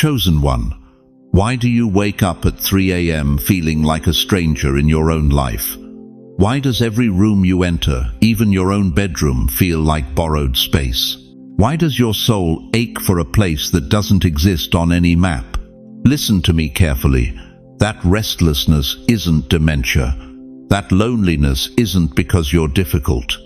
chosen one, why do you wake up at 3 a.m. feeling like a stranger in your own life? Why does every room you enter, even your own bedroom, feel like borrowed space? Why does your soul ache for a place that doesn't exist on any map? Listen to me carefully. That restlessness isn't dementia. That loneliness isn't because you're difficult.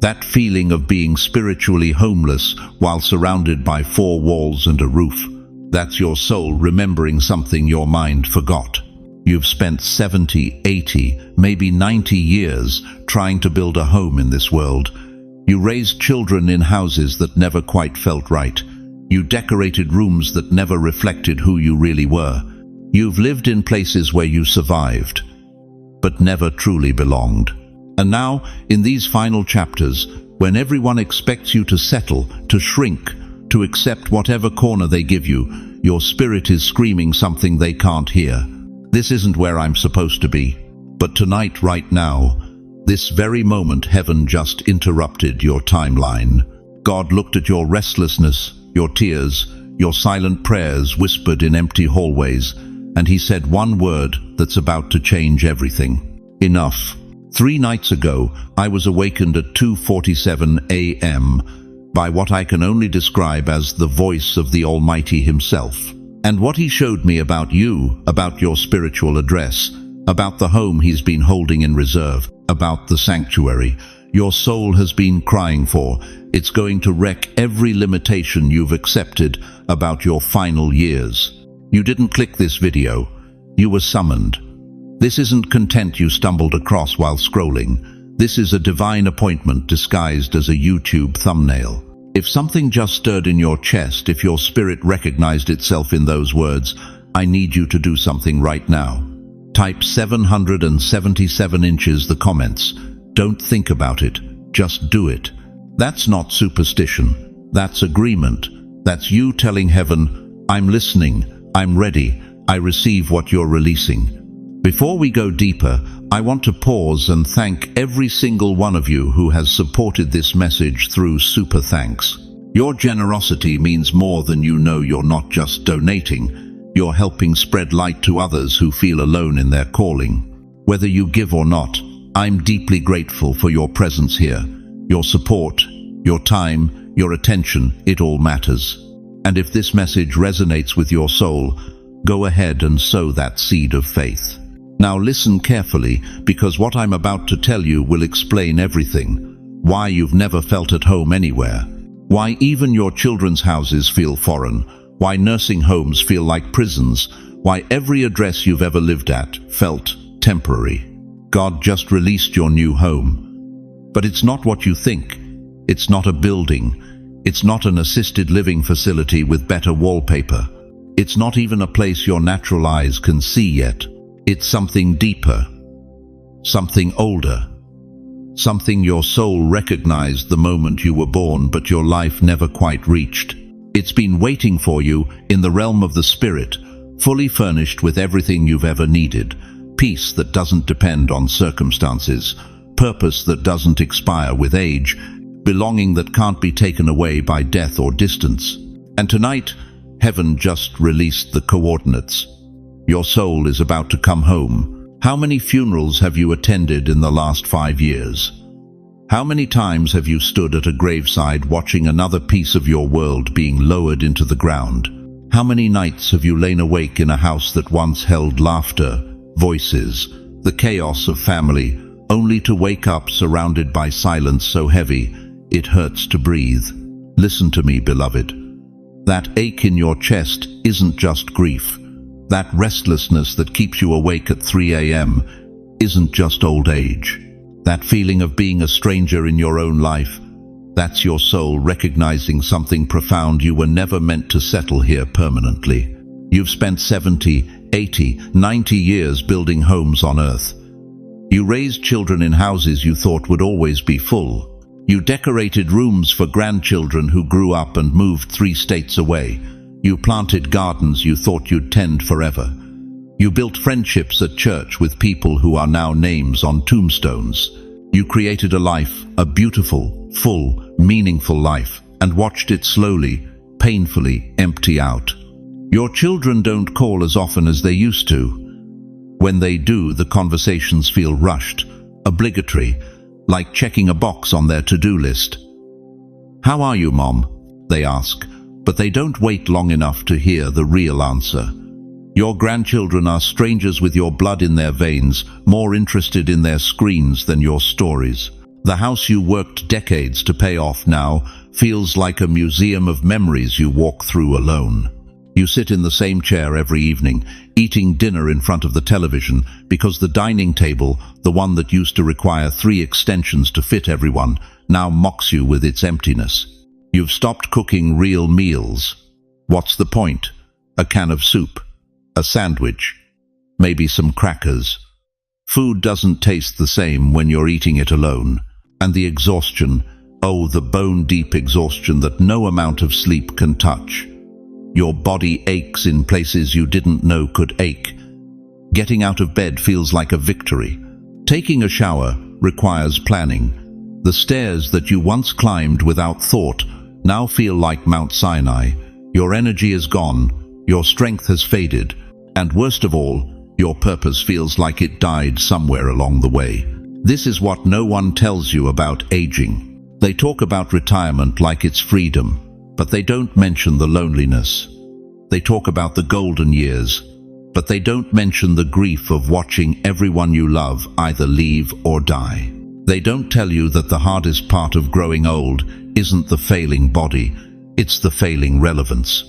That feeling of being spiritually homeless while surrounded by four walls and a roof, that's your soul remembering something your mind forgot. You've spent 70, 80, maybe 90 years trying to build a home in this world. You raised children in houses that never quite felt right. You decorated rooms that never reflected who you really were. You've lived in places where you survived, but never truly belonged. And now, in these final chapters, when everyone expects you to settle, to shrink, to accept whatever corner they give you, your spirit is screaming something they can't hear. This isn't where I'm supposed to be. But tonight, right now, this very moment, heaven just interrupted your timeline. God looked at your restlessness, your tears, your silent prayers whispered in empty hallways, and he said one word that's about to change everything. Enough. 3 nights ago, I was awakened at 2:47 a.m. by what I can only describe as the voice of the Almighty himself. And what he showed me about you, about your spiritual address, about the home he's been holding in reserve, about the sanctuary your soul has been crying for, it's going to wreck every limitation you've accepted about your final years. You didn't click this video. You were summoned. This isn't content you stumbled across while scrolling. This is a divine appointment disguised as a YouTube thumbnail. If something just stirred in your chest, if your spirit recognized itself in those words, I need you to do something right now. Type 777 inches the comments. Don't think about it. Just do it. That's not superstition. That's agreement. That's you telling heaven, I'm listening, I'm ready, I receive what you're releasing. Before we go deeper, I want to pause and thank every single one of you who has supported this message through super thanks. Your generosity means more than you know. You're not just donating, you're helping spread light to others who feel alone in their calling. Whether you give or not, I'm deeply grateful for your presence here. Your support, your time, your attention, it all matters. And if this message resonates with your soul, go ahead and sow that seed of faith. Now listen carefully, because what I'm about to tell you will explain everything. Why you've never felt at home anywhere. Why even your children's houses feel foreign. Why nursing homes feel like prisons. Why every address you've ever lived at felt temporary. God just released your new home. But it's not what you think. It's not a building. It's not an assisted living facility with better wallpaper. It's not even a place your natural eyes can see yet. It's something deeper, something older, something your soul recognized the moment you were born, but your life never quite reached. It's been waiting for you in the realm of the spirit, fully furnished with everything you've ever needed. Peace that doesn't depend on circumstances, purpose that doesn't expire with age, belonging that can't be taken away by death or distance. And tonight, heaven just released the coordinates. Your soul is about to come home. How many funerals have you attended in the last 5 years? How many times have you stood at a graveside watching another piece of your world being lowered into the ground? How many nights have you lain awake in a house that once held laughter, voices, the chaos of family, only to wake up surrounded by silence so heavy it hurts to breathe? Listen to me, beloved. That ache in your chest isn't just grief. That restlessness that keeps you awake at 3 a.m. isn't just old age. That feeling of being a stranger in your own life, that's your soul recognizing something profound. You were never meant to settle here permanently. You've spent 70, 80, 90 years building homes on earth. You raised children in houses you thought would always be full. You decorated rooms for grandchildren who grew up and moved 3 states away. You planted gardens you thought you'd tend forever. You built friendships at church with people who are now names on tombstones. You created a life, a beautiful, full, meaningful life, and watched it slowly, painfully empty out. Your children don't call as often as they used to. When they do, the conversations feel rushed, obligatory, like checking a box on their to-do list. "How are you, Mom?" they ask, but they don't wait long enough to hear the real answer. Your grandchildren are strangers with your blood in their veins, more interested in their screens than your stories. The house you worked decades to pay off now feels like a museum of memories you walk through alone. You sit in the same chair every evening, eating dinner in front of the television, because the dining table, the one that used to require 3 extensions to fit everyone, now mocks you with its emptiness. You've stopped cooking real meals. What's the point? A can of soup, a sandwich, maybe some crackers. Food doesn't taste the same when you're eating it alone. And the exhaustion, oh, the bone-deep exhaustion that no amount of sleep can touch. Your body aches in places you didn't know could ache. Getting out of bed feels like a victory. Taking a shower requires planning. The stairs that you once climbed without thought now feel like Mount Sinai. Your energy is gone, your strength has faded, and worst of all, your purpose feels like it died somewhere along the way. This is what no one tells you about aging. They talk about retirement like it's freedom, but they don't mention the loneliness. They talk about the golden years, but they don't mention the grief of watching everyone you love either leave or die. They don't tell you that the hardest part of growing old isn't the failing body, it's the failing relevance.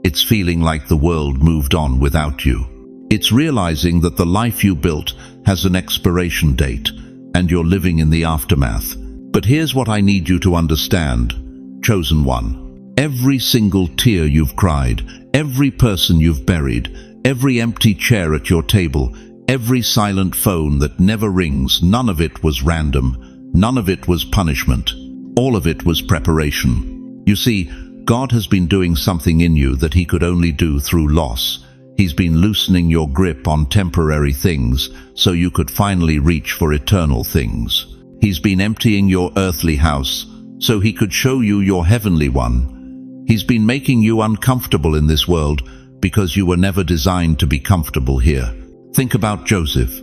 It's feeling like the world moved on without you. It's realizing that the life you built has an expiration date, and you're living in the aftermath. But here's what I need you to understand, chosen one. Every single tear you've cried, every person you've buried, every empty chair at your table, every silent phone that never rings, none of it was random. None of it was punishment. All of it was preparation. You see, God has been doing something in you that He could only do through loss. He's been loosening your grip on temporary things so you could finally reach for eternal things. He's been emptying your earthly house so He could show you your heavenly one. He's been making you uncomfortable in this world because you were never designed to be comfortable here. Think about Joseph,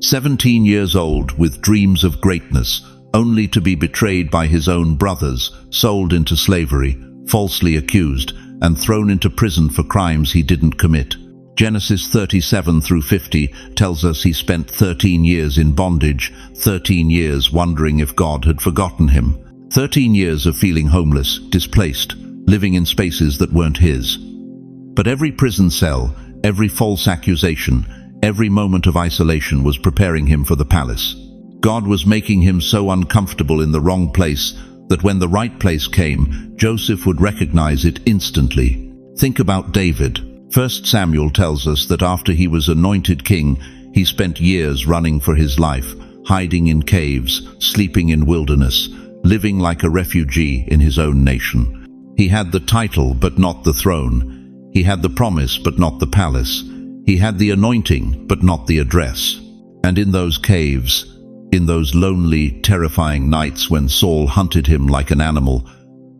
17 years old with dreams of greatness, only to be betrayed by his own brothers, sold into slavery, falsely accused, and thrown into prison for crimes he didn't commit. Genesis 37 through 50 tells us he spent 13 years in bondage, 13 years wondering if God had forgotten him, 13 years of feeling homeless, displaced, living in spaces that weren't his. But every prison cell, every false accusation, every moment of isolation was preparing him for the palace. God was making him so uncomfortable in the wrong place that when the right place came, Joseph would recognize it instantly. Think about David. 1 Samuel tells us that after he was anointed king, he spent years running for his life, hiding in caves, sleeping in wilderness, living like a refugee in his own nation. He had the title but not the throne. He had the promise but not the palace. He had the anointing but not the address. And in those caves, in those lonely, terrifying nights when Saul hunted him like an animal,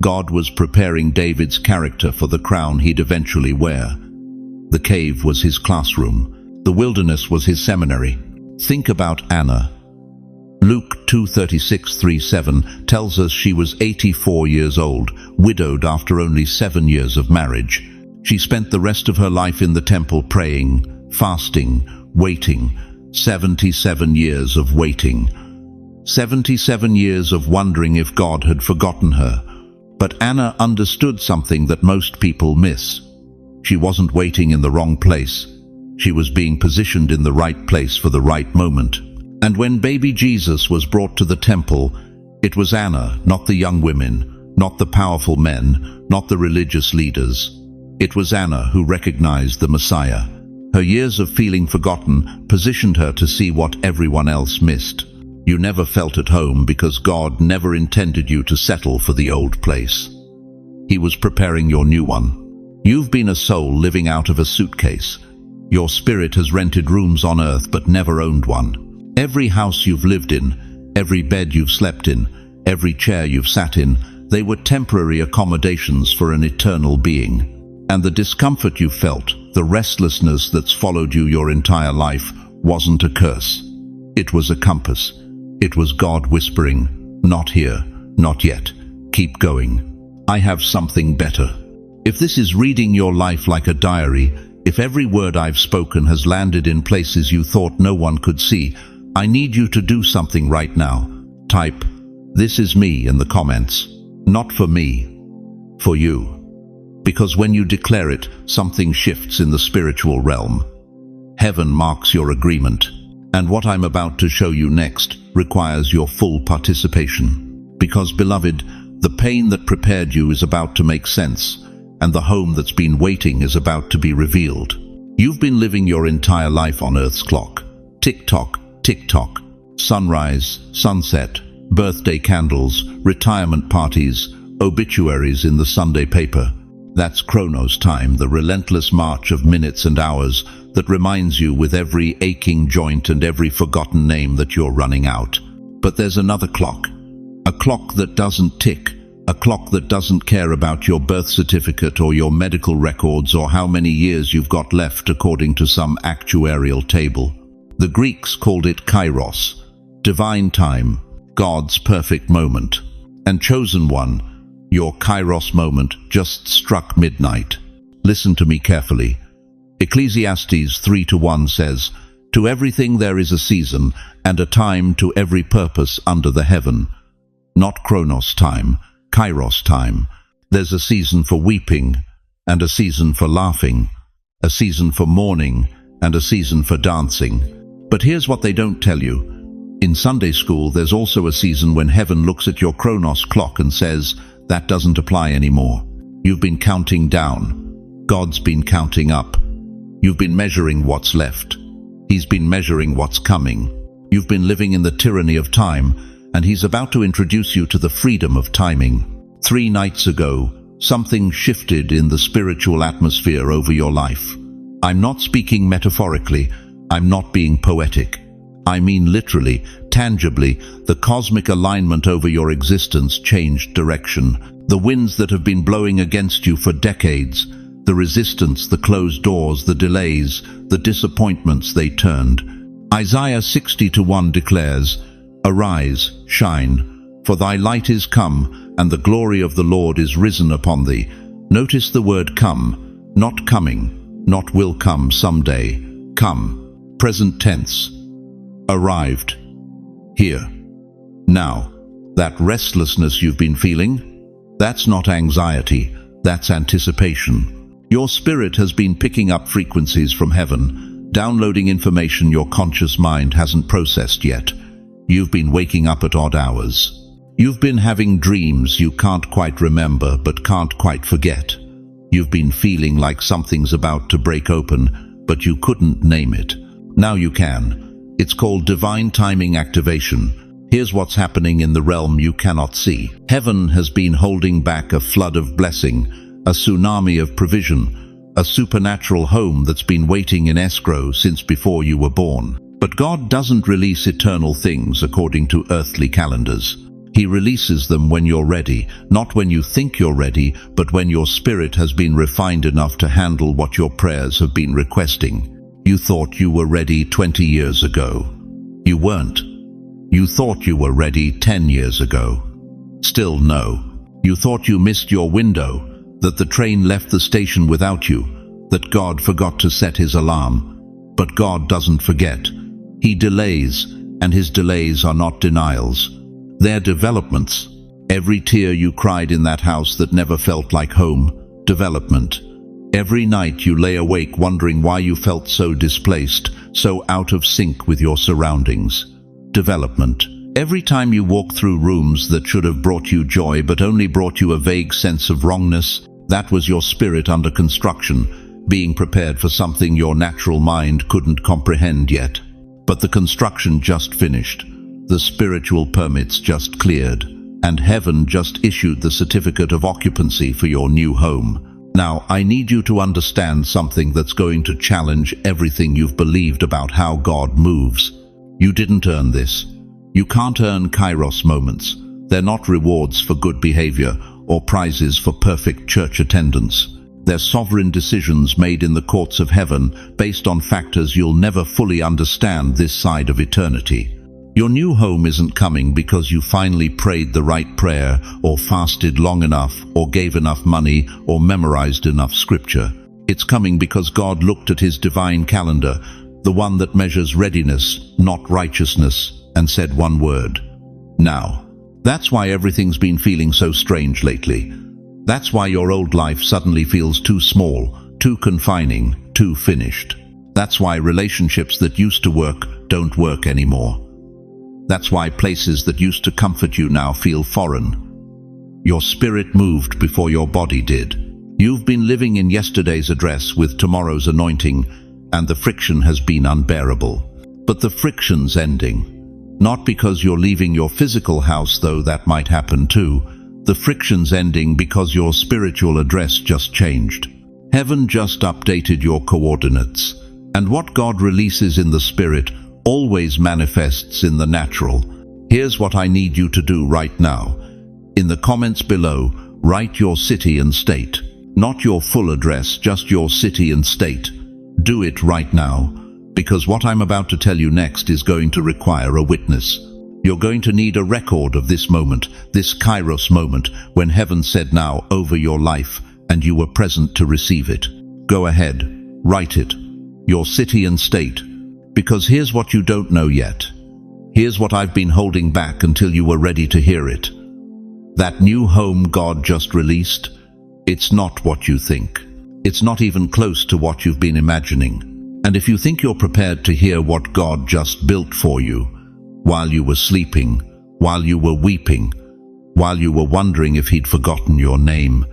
God was preparing David's character for the crown he'd eventually wear. The cave was his classroom. The wilderness was his seminary. Think about Anna. Luke 2:36-37 tells us she was 84 years old, widowed after only 7 years of marriage. She spent the rest of her life in the temple praying, fasting, waiting. 77 years of waiting. 77 years of wondering if God had forgotten her. But Anna understood something that most people miss. She wasn't waiting in the wrong place. She was being positioned in the right place for the right moment. And when baby Jesus was brought to the temple, it was Anna, not the young women, not the powerful men, not the religious leaders. It was Anna who recognized the Messiah. Her years of feeling forgotten positioned her to see what everyone else missed. You never felt at home because God never intended you to settle for the old place. He was preparing your new one. You've been a soul living out of a suitcase. Your spirit has rented rooms on earth but never owned one. Every house you've lived in, every bed you've slept in, every chair you've sat in, they were temporary accommodations for an eternal being. And the discomfort you felt, the restlessness that's followed you your entire life, wasn't a curse. It was a compass. It was God whispering, "Not here, not yet. Keep going. I have something better." If this is reading your life like a diary, if every word I've spoken has landed in places you thought no one could see, I need you to do something right now. Type, "This is me," in the comments. Not for me, for you. Because when you declare it, something shifts in the spiritual realm. Heaven marks your agreement. And what I'm about to show you next requires your full participation. Because, beloved, the pain that prepared you is about to make sense, and the home that's been waiting is about to be revealed. You've been living your entire life on Earth's clock. Tick-tock, tick-tock. Sunrise, sunset, birthday candles, retirement parties, obituaries in the Sunday paper. That's Chronos time, the relentless march of minutes and hours that reminds you with every aching joint and every forgotten name that you're running out. But there's another clock. A clock that doesn't tick. A clock that doesn't care about your birth certificate or your medical records or how many years you've got left according to some actuarial table. The Greeks called it kairos, divine time, God's perfect moment. And chosen one, your kairos moment just struck midnight. Listen to me carefully. Ecclesiastes 3:1 says, "To everything there is a season, and a time to every purpose under the heaven." Not Chronos time, Kairos time. There's a season for weeping, and a season for laughing, a season for mourning, and a season for dancing. But here's what they don't tell you. In Sunday school, there's also a season when heaven looks at your Chronos clock and says, "That doesn't apply anymore. You've been counting down. God's been counting up. You've been measuring what's left. He's been measuring what's coming. You've been living in the tyranny of time, and He's about to introduce you to the freedom of timing." 3 nights ago, something shifted in the spiritual atmosphere over your life. I'm not speaking metaphorically. I'm not being poetic. I mean literally, tangibly, the cosmic alignment over your existence changed direction. The winds that have been blowing against you for decades, the resistance, the closed doors, the delays, the disappointments, they turned. Isaiah 60:1 declares, "Arise, shine, for thy light is come, and the glory of the Lord is risen upon thee." Notice the word come, not coming, not will come someday. Come, present tense. Arrived. Here. Now. That restlessness you've been feeling? That's not anxiety, that's anticipation. Your spirit has been picking up frequencies from heaven, downloading information your conscious mind hasn't processed yet. You've been waking up at odd hours. You've been having dreams you can't quite remember but can't quite forget. You've been feeling like something's about to break open, but you couldn't name it. Now you can. It's called divine timing activation. Here's what's happening in the realm you cannot see. Heaven has been holding back a flood of blessing, a tsunami of provision, a supernatural home that's been waiting in escrow since before you were born. But God doesn't release eternal things according to earthly calendars. He releases them when you're ready, not when you think you're ready, but when your spirit has been refined enough to handle what your prayers have been requesting. You thought you were ready 20 years ago. You weren't. You thought you were ready 10 years ago. Still no. You thought you missed your window, that the train left the station without you, that God forgot to set His alarm. But God doesn't forget. He delays, and His delays are not denials. They're developments. Every tear you cried in that house that never felt like home, development. Every night you lay awake wondering why you felt so displaced, so out of sync with your surroundings. Development. Every time you walk through rooms that should have brought you joy but only brought you a vague sense of wrongness, that was your spirit under construction, being prepared for something your natural mind couldn't comprehend yet. But the construction just finished. The spiritual permits just cleared, and heaven just issued the certificate of occupancy for your new home. Now, I need you to understand something that's going to challenge everything you've believed about how God moves. You didn't earn this. You can't earn Kairos moments. They're not rewards for good behavior or prizes for perfect church attendance. They're sovereign decisions made in the courts of heaven based on factors you'll never fully understand this side of eternity. Your new home isn't coming because you finally prayed the right prayer, or fasted long enough, or gave enough money, or memorized enough scripture. It's coming because God looked at his divine calendar, the one that measures readiness, not righteousness, and said one word: now. That's why everything's been feeling so strange lately. That's why your old life suddenly feels too small, too confining, too finished. That's why relationships that used to work don't work anymore. That's why places that used to comfort you now feel foreign. Your spirit moved before your body did. You've been living in yesterday's address with tomorrow's anointing, and the friction has been unbearable. But the friction's ending. Not because you're leaving your physical house, though that might happen too. The friction's ending because your spiritual address just changed. Heaven just updated your coordinates. And what God releases in the spirit always manifests in the natural. Here's what I need you to do right now. In the comments below, write your city and state. Not your full address, just your city and state. Do it right now, because what I'm about to tell you next is going to require a witness. You're going to need a record of this moment, this Kairos moment, when heaven said now over your life, and you were present to receive it. Go ahead, write it. Your city and state. Because here's what you don't know yet. Here's what I've been holding back until you were ready to hear it. That new home God just released, it's not what you think. It's not even close to what you've been imagining. And if you think you're prepared to hear what God just built for you, while you were sleeping, while you were weeping, while you were wondering if he'd forgotten your name,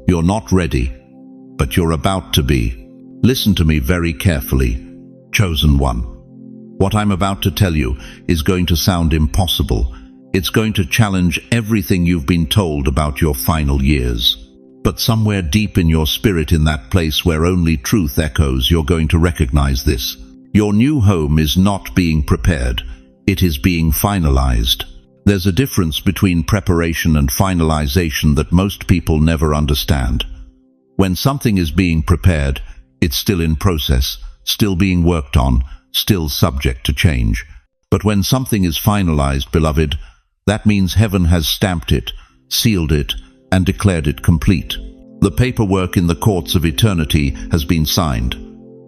you're not ready, but you're about to be. Listen to me very carefully, chosen one. What I'm about to tell you is going to sound impossible. It's going to challenge everything you've been told about your final years. But somewhere deep in your spirit, in that place where only truth echoes, you're going to recognize this. Your new home is not being prepared. It is being finalized. There's a difference between preparation and finalization that most people never understand. When something is being prepared, it's still in process, still being worked on, still subject to change. But when something is finalized, beloved, that means heaven has stamped it, sealed it, and declared it complete. The paperwork in the courts of eternity has been signed.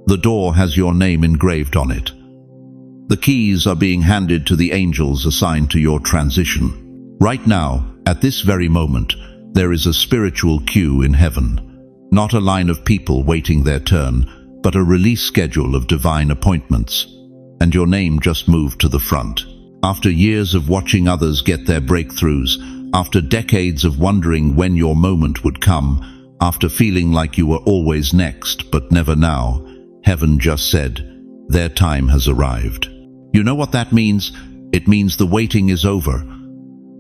The door has your name engraved on it. The keys are being handed to the angels assigned to your transition. Right now, at this very moment, there is a spiritual queue in heaven. Not a line of people waiting their turn, but a release schedule of divine appointments. And your name just moved to the front. After years of watching others get their breakthroughs, after decades of wondering when your moment would come, after feeling like you were always next but never now, heaven just said, their time has arrived. You know what that means? It means the waiting is over.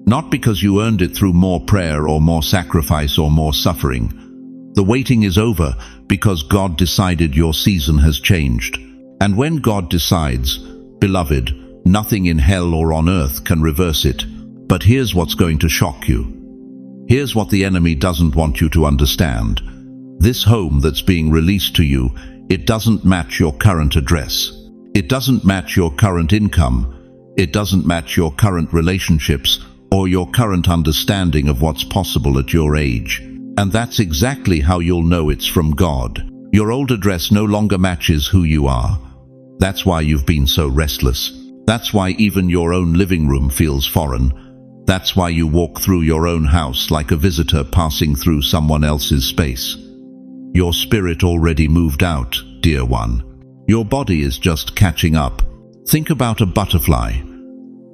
Not because you earned it through more prayer or more sacrifice or more suffering. The waiting is over because God decided your season has changed. And when God decides, beloved, nothing in hell or on earth can reverse it. But here's what's going to shock you. Here's what the enemy doesn't want you to understand. This home that's being released to you, it doesn't match your current address. It doesn't match your current income. It doesn't match your current relationships or your current understanding of what's possible at your age. And that's exactly how you'll know it's from God. Your old address no longer matches who you are. That's why you've been so restless. That's why even your own living room feels foreign. That's why you walk through your own house like a visitor passing through someone else's space. Your spirit already moved out, dear one. Your body is just catching up. Think about a butterfly.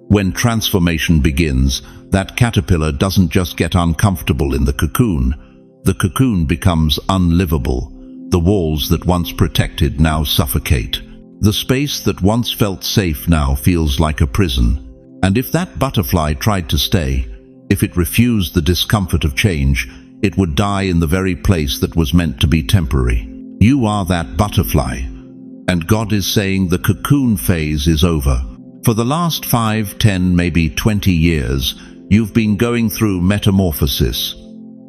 When transformation begins, that caterpillar doesn't just get uncomfortable in the cocoon. The cocoon becomes unlivable. The walls that once protected now suffocate. The space that once felt safe now feels like a prison. And if that butterfly tried to stay, if it refused the discomfort of change, it would die in the very place that was meant to be temporary. You are that butterfly. And God is saying the cocoon phase is over. For the last 5, 10, maybe 20 years, you've been going through metamorphosis.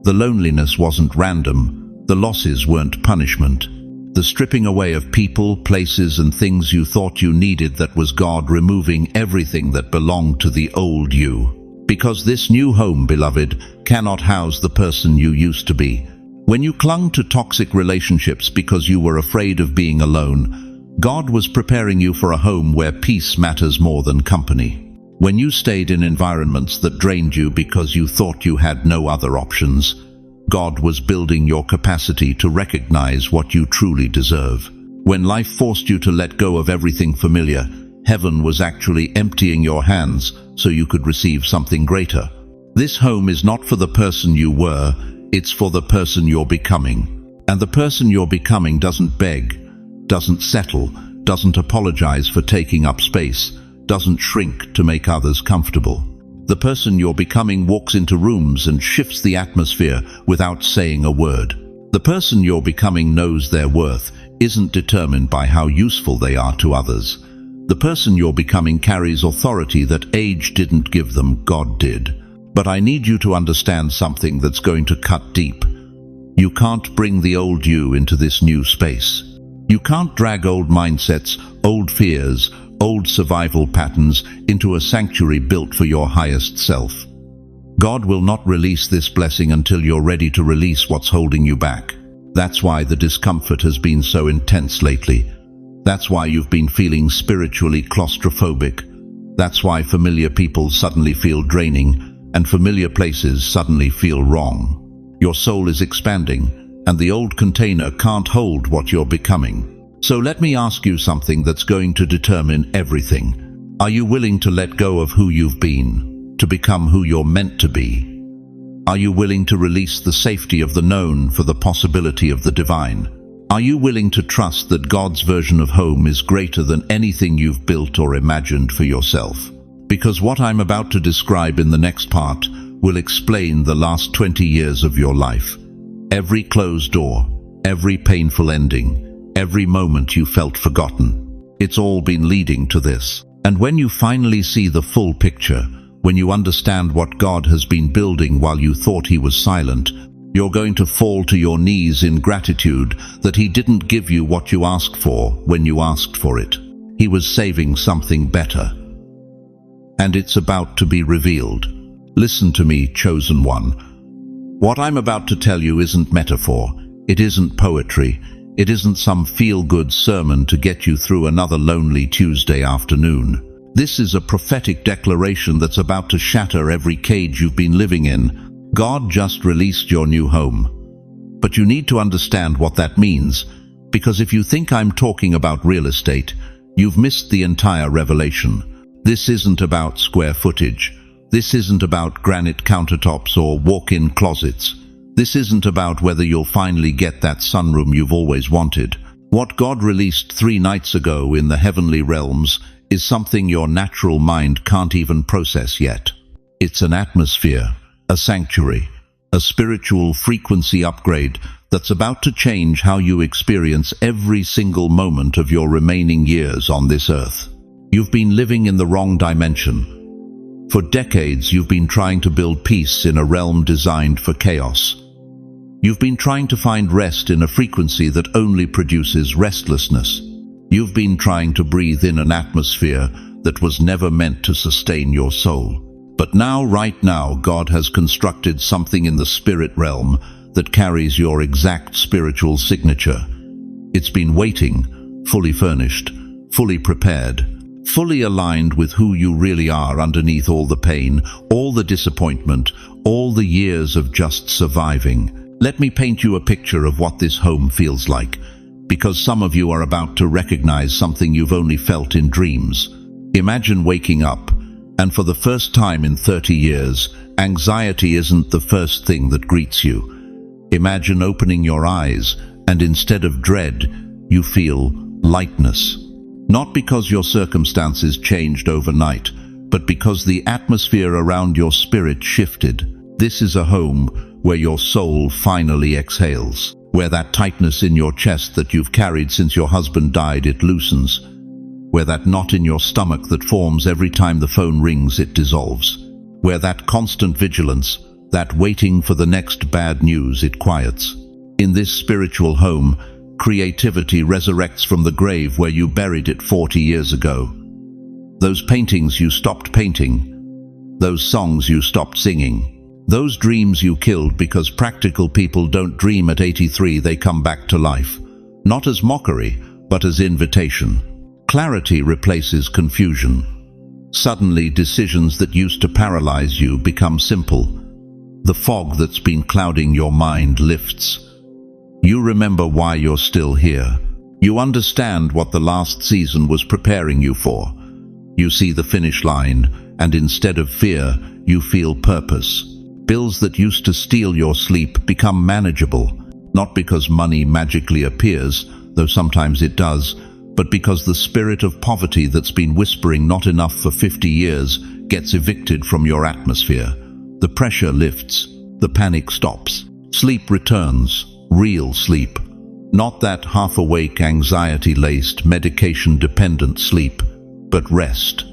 The loneliness wasn't random. The losses weren't punishment. The stripping away of people, places, and things you thought you needed, that was God removing everything that belonged to the old you. Because this new home, beloved, cannot house the person you used to be. When you clung to toxic relationships because you were afraid of being alone, God was preparing you for a home where peace matters more than company. When you stayed in environments that drained you because you thought you had no other options, God was building your capacity to recognize what you truly deserve. When life forced you to let go of everything familiar, heaven was actually emptying your hands so you could receive something greater. This home is not for the person you were, it's for the person you're becoming. And the person you're becoming doesn't beg, doesn't settle, doesn't apologize for taking up space, doesn't shrink to make others comfortable. The person you're becoming walks into rooms and shifts the atmosphere without saying a word. The person you're becoming knows their worth isn't determined by how useful they are to others. The person you're becoming carries authority that age didn't give them, God did. But I need you to understand something that's going to cut deep. You can't bring the old you into this new space. You can't drag old mindsets, old fears, old survival patterns into a sanctuary built for your highest self. God will not release this blessing until you're ready to release what's holding you back. That's why the discomfort has been so intense lately. That's why you've been feeling spiritually claustrophobic. That's why familiar people suddenly feel draining and familiar places suddenly feel wrong. Your soul is expanding, and the old container can't hold what you're becoming. So let me ask you something that's going to determine everything. Are you willing to let go of who you've been, to become who you're meant to be? Are you willing to release the safety of the known for the possibility of the divine? Are you willing to trust that God's version of home is greater than anything you've built or imagined for yourself? Because what I'm about to describe in the next part will explain the last 20 years of your life. Every closed door, every painful ending, every moment you felt forgotten. It's all been leading to this. And when you finally see the full picture, when you understand what God has been building while you thought He was silent, you're going to fall to your knees in gratitude that He didn't give you what you asked for when you asked for it. He was saving something better. And it's about to be revealed. Listen to me, chosen one. What I'm about to tell you isn't metaphor. It isn't poetry. It isn't some feel-good sermon to get you through another lonely Tuesday afternoon. This is a prophetic declaration that's about to shatter every cage you've been living in. God just released your new home. But you need to understand what that means, because if you think I'm talking about real estate, you've missed the entire revelation. This isn't about square footage. This isn't about granite countertops or walk-in closets. This isn't about whether you'll finally get that sunroom you've always wanted. What God released 3 nights ago in the heavenly realms is something your natural mind can't even process yet. It's an atmosphere, a sanctuary, a spiritual frequency upgrade that's about to change how you experience every single moment of your remaining years on this earth. You've been living in the wrong dimension. For decades, you've been trying to build peace in a realm designed for chaos. You've been trying to find rest in a frequency that only produces restlessness. You've been trying to breathe in an atmosphere that was never meant to sustain your soul. But now, right now, God has constructed something in the spirit realm that carries your exact spiritual signature. It's been waiting, fully furnished, fully prepared, fully aligned with who you really are underneath all the pain, all the disappointment, all the years of just surviving. Let me paint you a picture of what this home feels like, because some of you are about to recognize something you've only felt in dreams. Imagine waking up, and for the first time in 30 years, anxiety isn't the first thing that greets you. Imagine opening your eyes, and instead of dread, you feel lightness. Not because your circumstances changed overnight, but because the atmosphere around your spirit shifted. This is a home where your soul finally exhales, where that tightness in your chest that you've carried since your husband died, it loosens, where that knot in your stomach that forms every time the phone rings, it dissolves, where that constant vigilance, that waiting for the next bad news, it quiets. In this spiritual home, creativity resurrects from the grave where you buried it 40 years ago. Those paintings you stopped painting, those songs you stopped singing, those dreams you killed because practical people don't dream at 83, they come back to life. Not as mockery, but as invitation. Clarity replaces confusion. Suddenly, decisions that used to paralyze you become simple. The fog that's been clouding your mind lifts. You remember why you're still here. You understand what the last season was preparing you for. You see the finish line, and instead of fear, you feel purpose. Bills that used to steal your sleep become manageable, not because money magically appears, though sometimes it does, but because the spirit of poverty that's been whispering not enough for 50 years gets evicted from your atmosphere. The pressure lifts, the panic stops. Sleep returns, real sleep. Not that half-awake, anxiety-laced, medication-dependent sleep, but rest.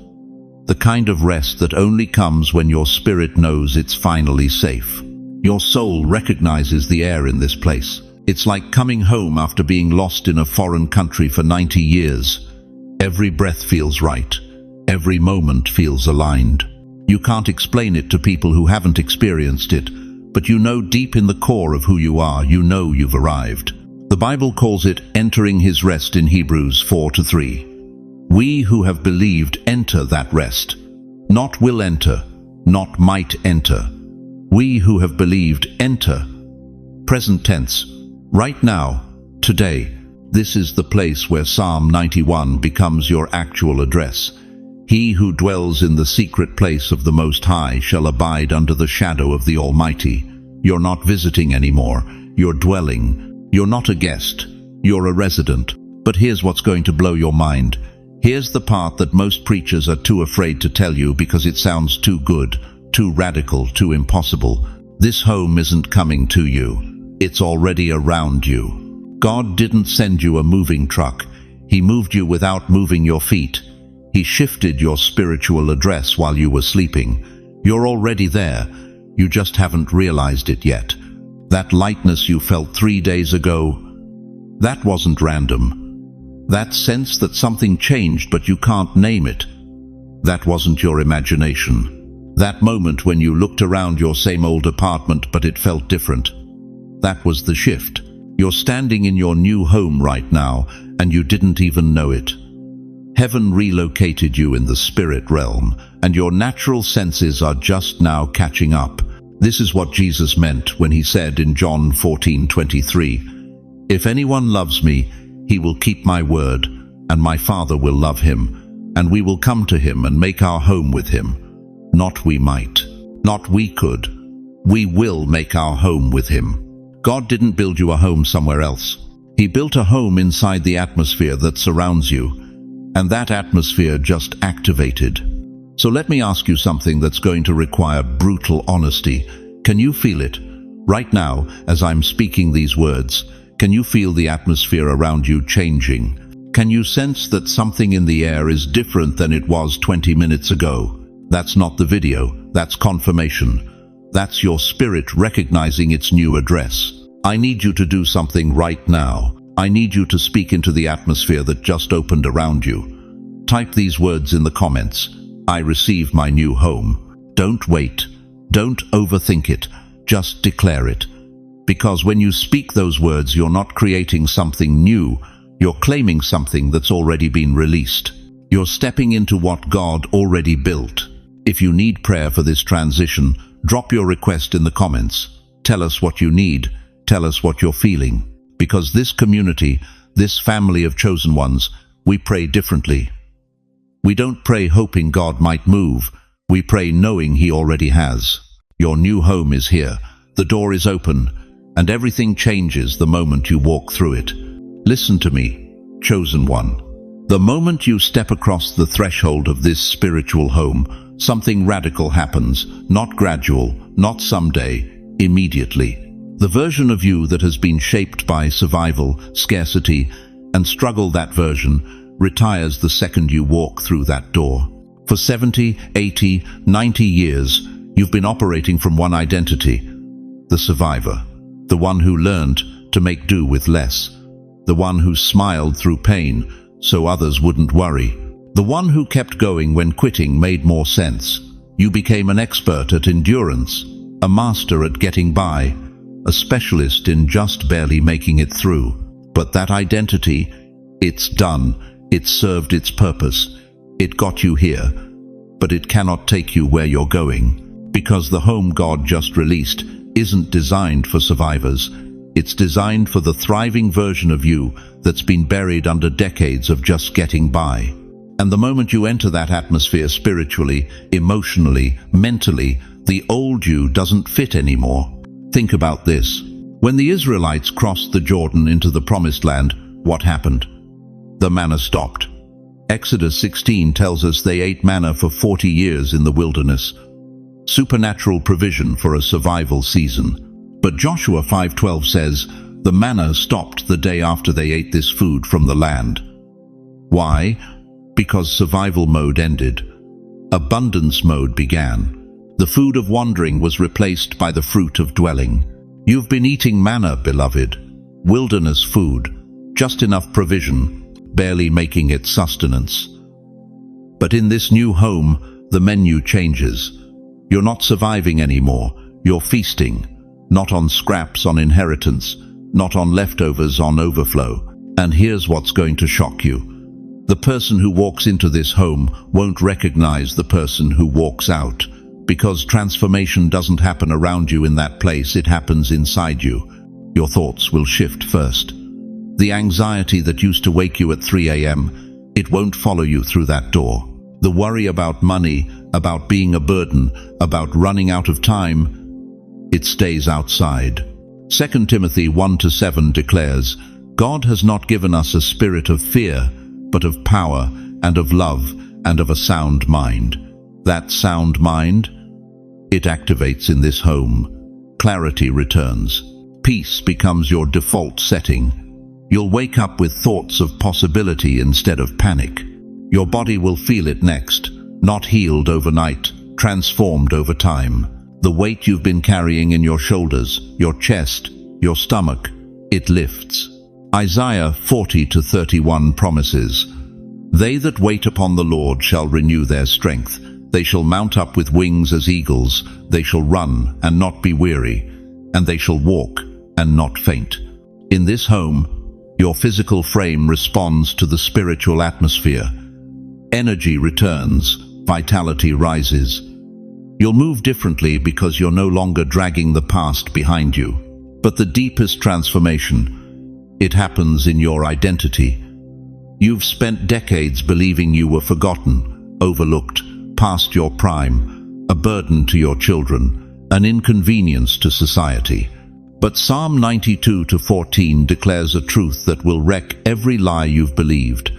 The kind of rest that only comes when your spirit knows it's finally safe. Your soul recognizes the air in this place. It's like coming home after being lost in a foreign country for 90 years. Every breath feels right. Every moment feels aligned. You can't explain it to people who haven't experienced it, but you know deep in the core of who you are, you know you've arrived. The Bible calls it entering his rest in Hebrews 4:3. We who have believed enter that rest. Not will enter, not might enter. We who have believed enter. Present tense. Right now, today, this is the place where Psalm 91 becomes your actual address. He who dwells in the secret place of the Most High shall abide under the shadow of the Almighty. You're not visiting anymore. You're dwelling. You're not a guest. You're a resident. But here's what's going to blow your mind. Here's the part that most preachers are too afraid to tell you because it sounds too good, too radical, too impossible. This home isn't coming to you. It's already around you. God didn't send you a moving truck. He moved you without moving your feet. He shifted your spiritual address while you were sleeping. You're already there. You just haven't realized it yet. That lightness you felt 3 days ago, that wasn't random. That sense that something changed but you can't name it, that wasn't your imagination. That moment when you looked around your same old apartment but it felt different, that was the shift. You're standing in your new home right now, and you didn't even know it. Heaven relocated you in the spirit realm, and your natural senses are just now catching up. This is what Jesus meant when he said in John 14:23, "If anyone loves me, he will keep my word, and my Father will love him, and we will come to him and make our home with him." Not we might, not we could. We will make our home with him. God didn't build you a home somewhere else. He built a home inside the atmosphere that surrounds you, and that atmosphere just activated. So let me ask you something that's going to require brutal honesty. Can you feel it? Right now, as I'm speaking these words, can you feel the atmosphere around you changing? Can you sense that something in the air is different than it was 20 minutes ago? That's not the video, that's confirmation. That's your spirit recognizing its new address. I need you to do something right now. I need you to speak into the atmosphere that just opened around you. Type these words in the comments. I receive my new home. Don't wait. Don't overthink it. Just declare it. Because when you speak those words, you're not creating something new. You're claiming something that's already been released. You're stepping into what God already built. If you need prayer for this transition, drop your request in the comments. Tell us what you need. Tell us what you're feeling. Because this community, this family of chosen ones, we pray differently. We don't pray hoping God might move. We pray knowing He already has. Your new home is here. The door is open, and everything changes the moment you walk through it. Listen to me, chosen one. The moment you step across the threshold of this spiritual home, something radical happens, not gradual, not someday, immediately. The version of you that has been shaped by survival, scarcity, and struggle, that version retires the second you walk through that door. For 70, 80, 90 years, you've been operating from one identity, the survivor, the one who learned to make do with less. The one who smiled through pain so others wouldn't worry. The one who kept going when quitting made more sense. You became an expert at endurance, a master at getting by, a specialist in just barely making it through. But that identity, it's done, it served its purpose, it got you here, but it cannot take you where you're going, because the home God just released isn't designed for survivors. It's designed for the thriving version of you that's been buried under decades of just getting by. And the moment you enter that atmosphere spiritually, emotionally, mentally, the old you doesn't fit anymore. Think about this. When the Israelites crossed the Jordan into the Promised Land, what happened? The manna stopped. Exodus 16 tells us they ate manna for 40 years in the wilderness. Supernatural provision for a survival season. But Joshua 5:12 says, the manna stopped the day after they ate this food from the land. Why? Because survival mode ended. Abundance mode began. The food of wandering was replaced by the fruit of dwelling. You've been eating manna, beloved. Wilderness food. Just enough provision, barely making it sustenance. But in this new home, the menu changes. You're not surviving anymore. You're feasting. Not on scraps on inheritance, not on leftovers on overflow. And here's what's going to shock you. The person who walks into this home won't recognize the person who walks out, because transformation doesn't happen around you in that place, it happens inside you. Your thoughts will shift first. The anxiety that used to wake you at 3 a.m., it won't follow you through that door. The worry about money, about being a burden, about running out of time, it stays outside. 2 Timothy 1:7 declares, God has not given us a spirit of fear, but of power and of love and of a sound mind. That sound mind, it activates in this home. Clarity returns. Peace becomes your default setting. You'll wake up with thoughts of possibility instead of panic. Your body will feel it next, not healed overnight, transformed over time. The weight you've been carrying in your shoulders, your chest, your stomach, it lifts. Isaiah 40:31 promises, they that wait upon the Lord shall renew their strength. They shall mount up with wings as eagles. They shall run and not be weary, and they shall walk and not faint. In this home, your physical frame responds to the spiritual atmosphere. Energy returns, vitality rises. You'll move differently because you're no longer dragging the past behind you. But the deepest transformation, it happens in your identity. You've spent decades believing you were forgotten, overlooked, past your prime, a burden to your children, an inconvenience to society. But Psalm 92:14 declares a truth that will wreck every lie you've believed.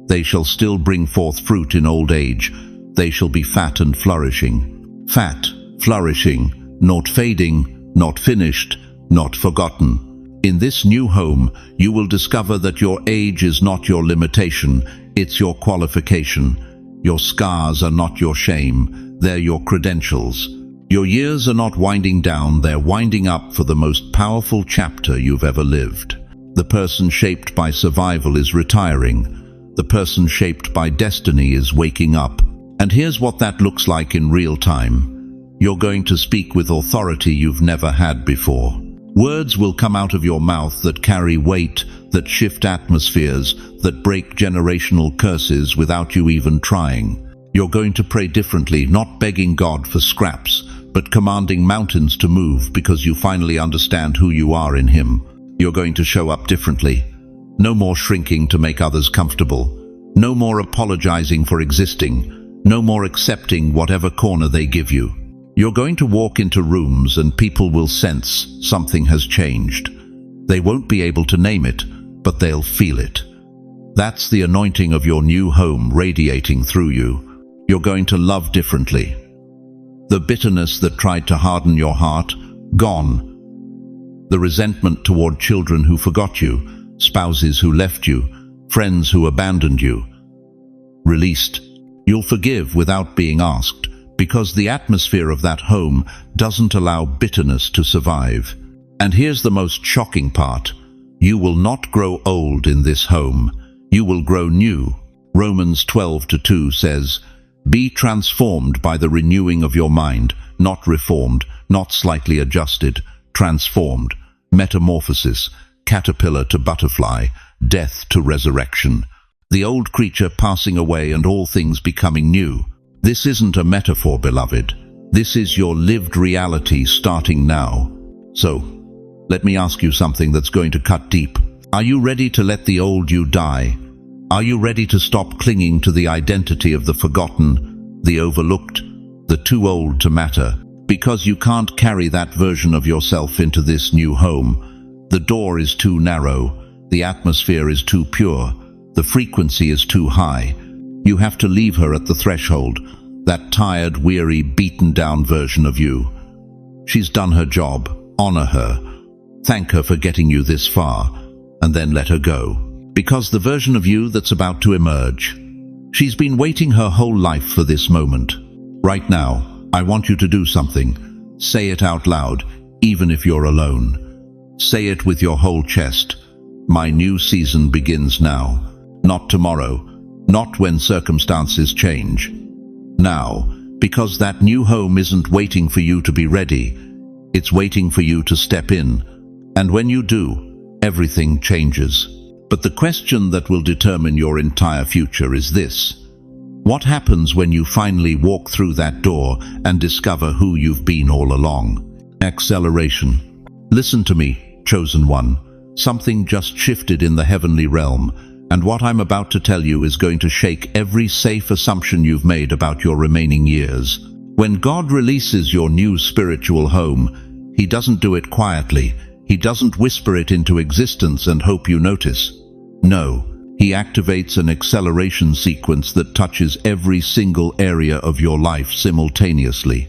They shall still bring forth fruit in old age. They shall be fat and flourishing. Fat, flourishing, not fading, not finished, not forgotten. In this new home, you will discover that your age is not your limitation, it's your qualification. Your scars are not your shame, they're your credentials. Your years are not winding down, they're winding up for the most powerful chapter you've ever lived. The person shaped by survival is retiring. The person shaped by destiny is waking up. And here's what that looks like in real time. You're going to speak with authority you've never had before. Words will come out of your mouth that carry weight, that shift atmospheres, that break generational curses without you even trying. You're going to pray differently, not begging God for scraps, but commanding mountains to move because you finally understand who you are in Him. You're going to show up differently. No more shrinking to make others comfortable. No more apologizing for existing. No more accepting whatever corner they give you. You're going to walk into rooms and people will sense something has changed. They won't be able to name it, but they'll feel it. That's the anointing of your new home radiating through you. You're going to love differently. The bitterness that tried to harden your heart, gone. The resentment toward children who forgot you, spouses who left you, friends who abandoned you, released. You'll forgive without being asked, because the atmosphere of that home doesn't allow bitterness to survive. And here's the most shocking part. You will not grow old in this home. You will grow new. Romans 12:2 says, "Be transformed by the renewing of your mind," not reformed, not slightly adjusted, transformed. Metamorphosis, caterpillar to butterfly, death to resurrection. The old creature passing away and all things becoming new. This isn't a metaphor, beloved. This is your lived reality starting now. So, let me ask you something that's going to cut deep. Are you ready to let the old you die? Are you ready to stop clinging to the identity of the forgotten, the overlooked, the too old to matter? Because you can't carry that version of yourself into this new home. The door is too narrow, the atmosphere is too pure, the frequency is too high. You have to leave her at the threshold, that tired, weary, beaten-down version of you. She's done her job. Honor her. Thank her for getting you this far, and then let her go. Because the version of you that's about to emerge, she's been waiting her whole life for this moment. Right now, I want you to do something. Say it out loud, even if you're alone. Say it with your whole chest. My new season begins now. Not tomorrow, not when circumstances change. Now, because that new home isn't waiting for you to be ready. It's waiting for you to step in. And when you do, everything changes. But the question that will determine your entire future is this. What happens when you finally walk through that door and discover who you've been all along? Acceleration. Listen to me, chosen one. Something just shifted in the heavenly realm, and what I'm about to tell you is going to shake every safe assumption you've made about your remaining years. When God releases your new spiritual home, He doesn't do it quietly. He doesn't whisper it into existence and hope you notice. No, He activates an acceleration sequence that touches every single area of your life simultaneously.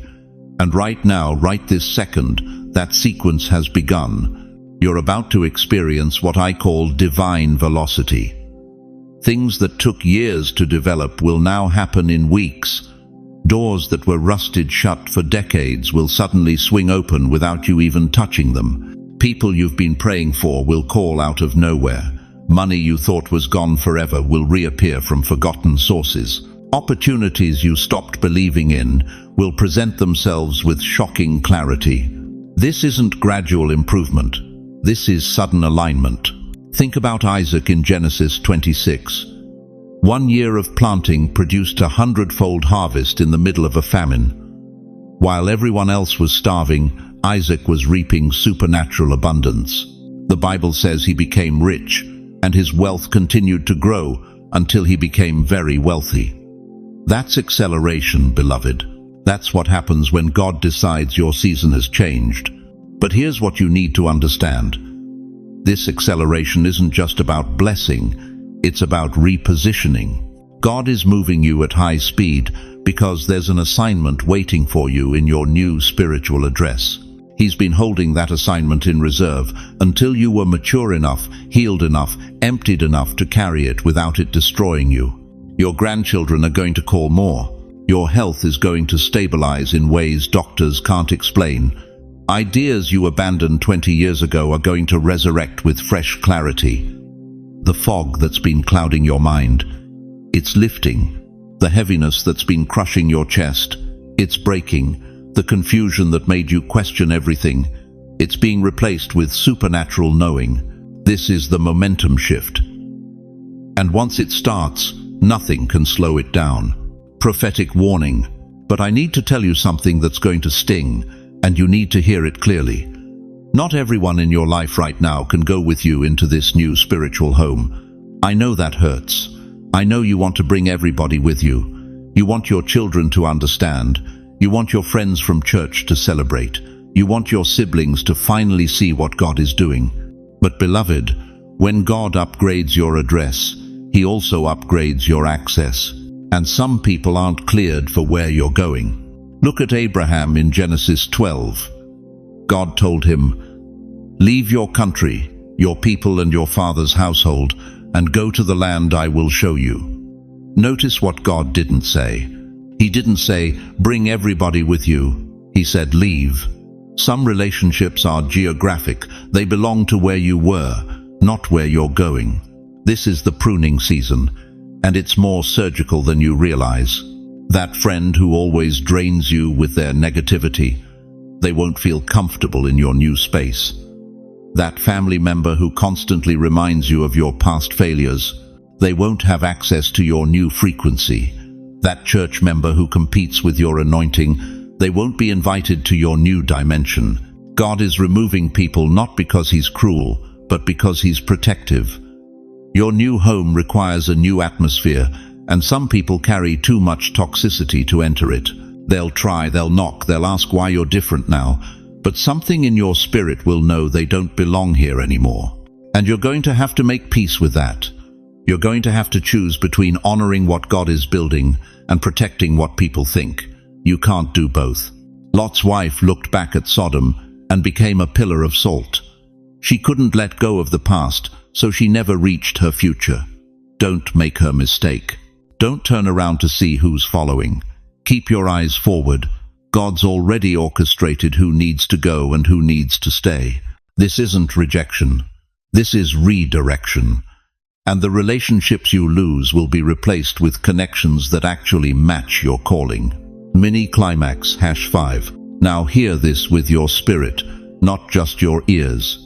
And right now, right this second, that sequence has begun. You're about to experience what I call divine velocity. Things that took years to develop will now happen in weeks. Doors that were rusted shut for decades will suddenly swing open without you even touching them. People you've been praying for will call out of nowhere. Money you thought was gone forever will reappear from forgotten sources. Opportunities you stopped believing in will present themselves with shocking clarity. This isn't gradual improvement. This is sudden alignment. Think about Isaac in Genesis 26. 1 year of planting produced 100-fold harvest in the middle of a famine. While everyone else was starving, Isaac was reaping supernatural abundance. The Bible says he became rich, and his wealth continued to grow until he became very wealthy. That's acceleration, beloved. That's what happens when God decides your season has changed. But here's what you need to understand. This acceleration isn't just about blessing, it's about repositioning. God is moving you at high speed because there's an assignment waiting for you in your new spiritual address. He's been holding that assignment in reserve until you were mature enough, healed enough, emptied enough to carry it without it destroying you. Your grandchildren are going to call more. Your health is going to stabilize in ways doctors can't explain. Ideas you abandoned 20 years ago are going to resurrect with fresh clarity. The fog that's been clouding your mind, it's lifting. The heaviness that's been crushing your chest, it's breaking. The confusion that made you question everything, it's being replaced with supernatural knowing. This is the momentum shift. And once it starts, nothing can slow it down. Prophetic warning. But I need to tell you something that's going to sting, and you need to hear it clearly. Not everyone in your life right now can go with you into this new spiritual home. I know that hurts. I know you want to bring everybody with you. You want your children to understand. You want your friends from church to celebrate. You want your siblings to finally see what God is doing. But beloved, when God upgrades your address, He also upgrades your access. And some people aren't cleared for where you're going. Look at Abraham in Genesis 12. God told him, "Leave your country, your people and your father's household, and go to the land I will show you." Notice what God didn't say. He didn't say, "Bring everybody with you." He said, "Leave." Some relationships are geographic. They belong to where you were, not where you're going. This is the pruning season, and it's more surgical than you realize. That friend who always drains you with their negativity, they won't feel comfortable in your new space. That family member who constantly reminds you of your past failures, they won't have access to your new frequency. That church member who competes with your anointing, they won't be invited to your new dimension. God is removing people not because He's cruel, but because He's protective. Your new home requires a new atmosphere, and some people carry too much toxicity to enter it. They'll try, they'll knock, they'll ask why you're different now, but something in your spirit will know they don't belong here anymore. And you're going to have to make peace with that. You're going to have to choose between honoring what God is building and protecting what people think. You can't do both. Lot's wife looked back at Sodom and became a pillar of salt. She couldn't let go of the past, so she never reached her future. Don't make her mistake. Don't turn around to see who's following. Keep your eyes forward. God's already orchestrated who needs to go and who needs to stay. This isn't rejection. This is redirection. And the relationships you lose will be replaced with connections that actually match your calling. Mini climax #5. Now hear this with your spirit, not just your ears.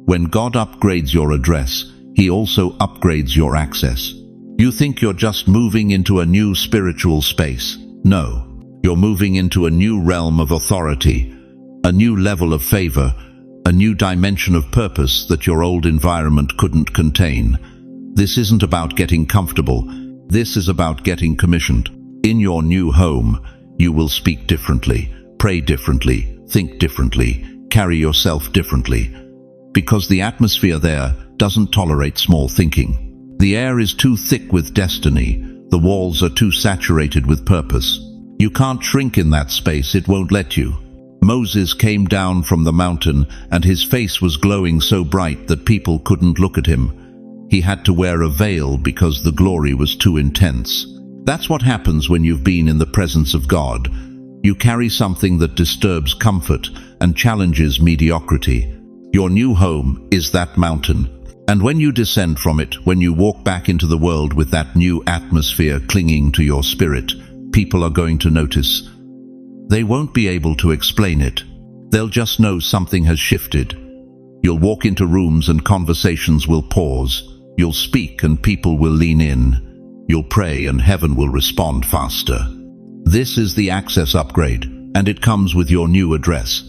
When God upgrades your address, He also upgrades your access. You think you're just moving into a new spiritual space. No, you're moving into a new realm of authority, a new level of favor, a new dimension of purpose that your old environment couldn't contain. This isn't about getting comfortable. This is about getting commissioned. In your new home, you will speak differently, pray differently, think differently, carry yourself differently. Because the atmosphere there doesn't tolerate small thinking. The air is too thick with destiny. The walls are too saturated with purpose. You can't shrink in that space, it won't let you. Moses came down from the mountain and his face was glowing so bright that people couldn't look at him. He had to wear a veil because the glory was too intense. That's what happens when you've been in the presence of God. You carry something that disturbs comfort and challenges mediocrity. Your new home is that mountain. And when you descend from it, when you walk back into the world with that new atmosphere clinging to your spirit, people are going to notice. They won't be able to explain it. They'll just know something has shifted. You'll walk into rooms and conversations will pause. You'll speak and people will lean in. You'll pray and heaven will respond faster. This is the access upgrade, and it comes with your new address.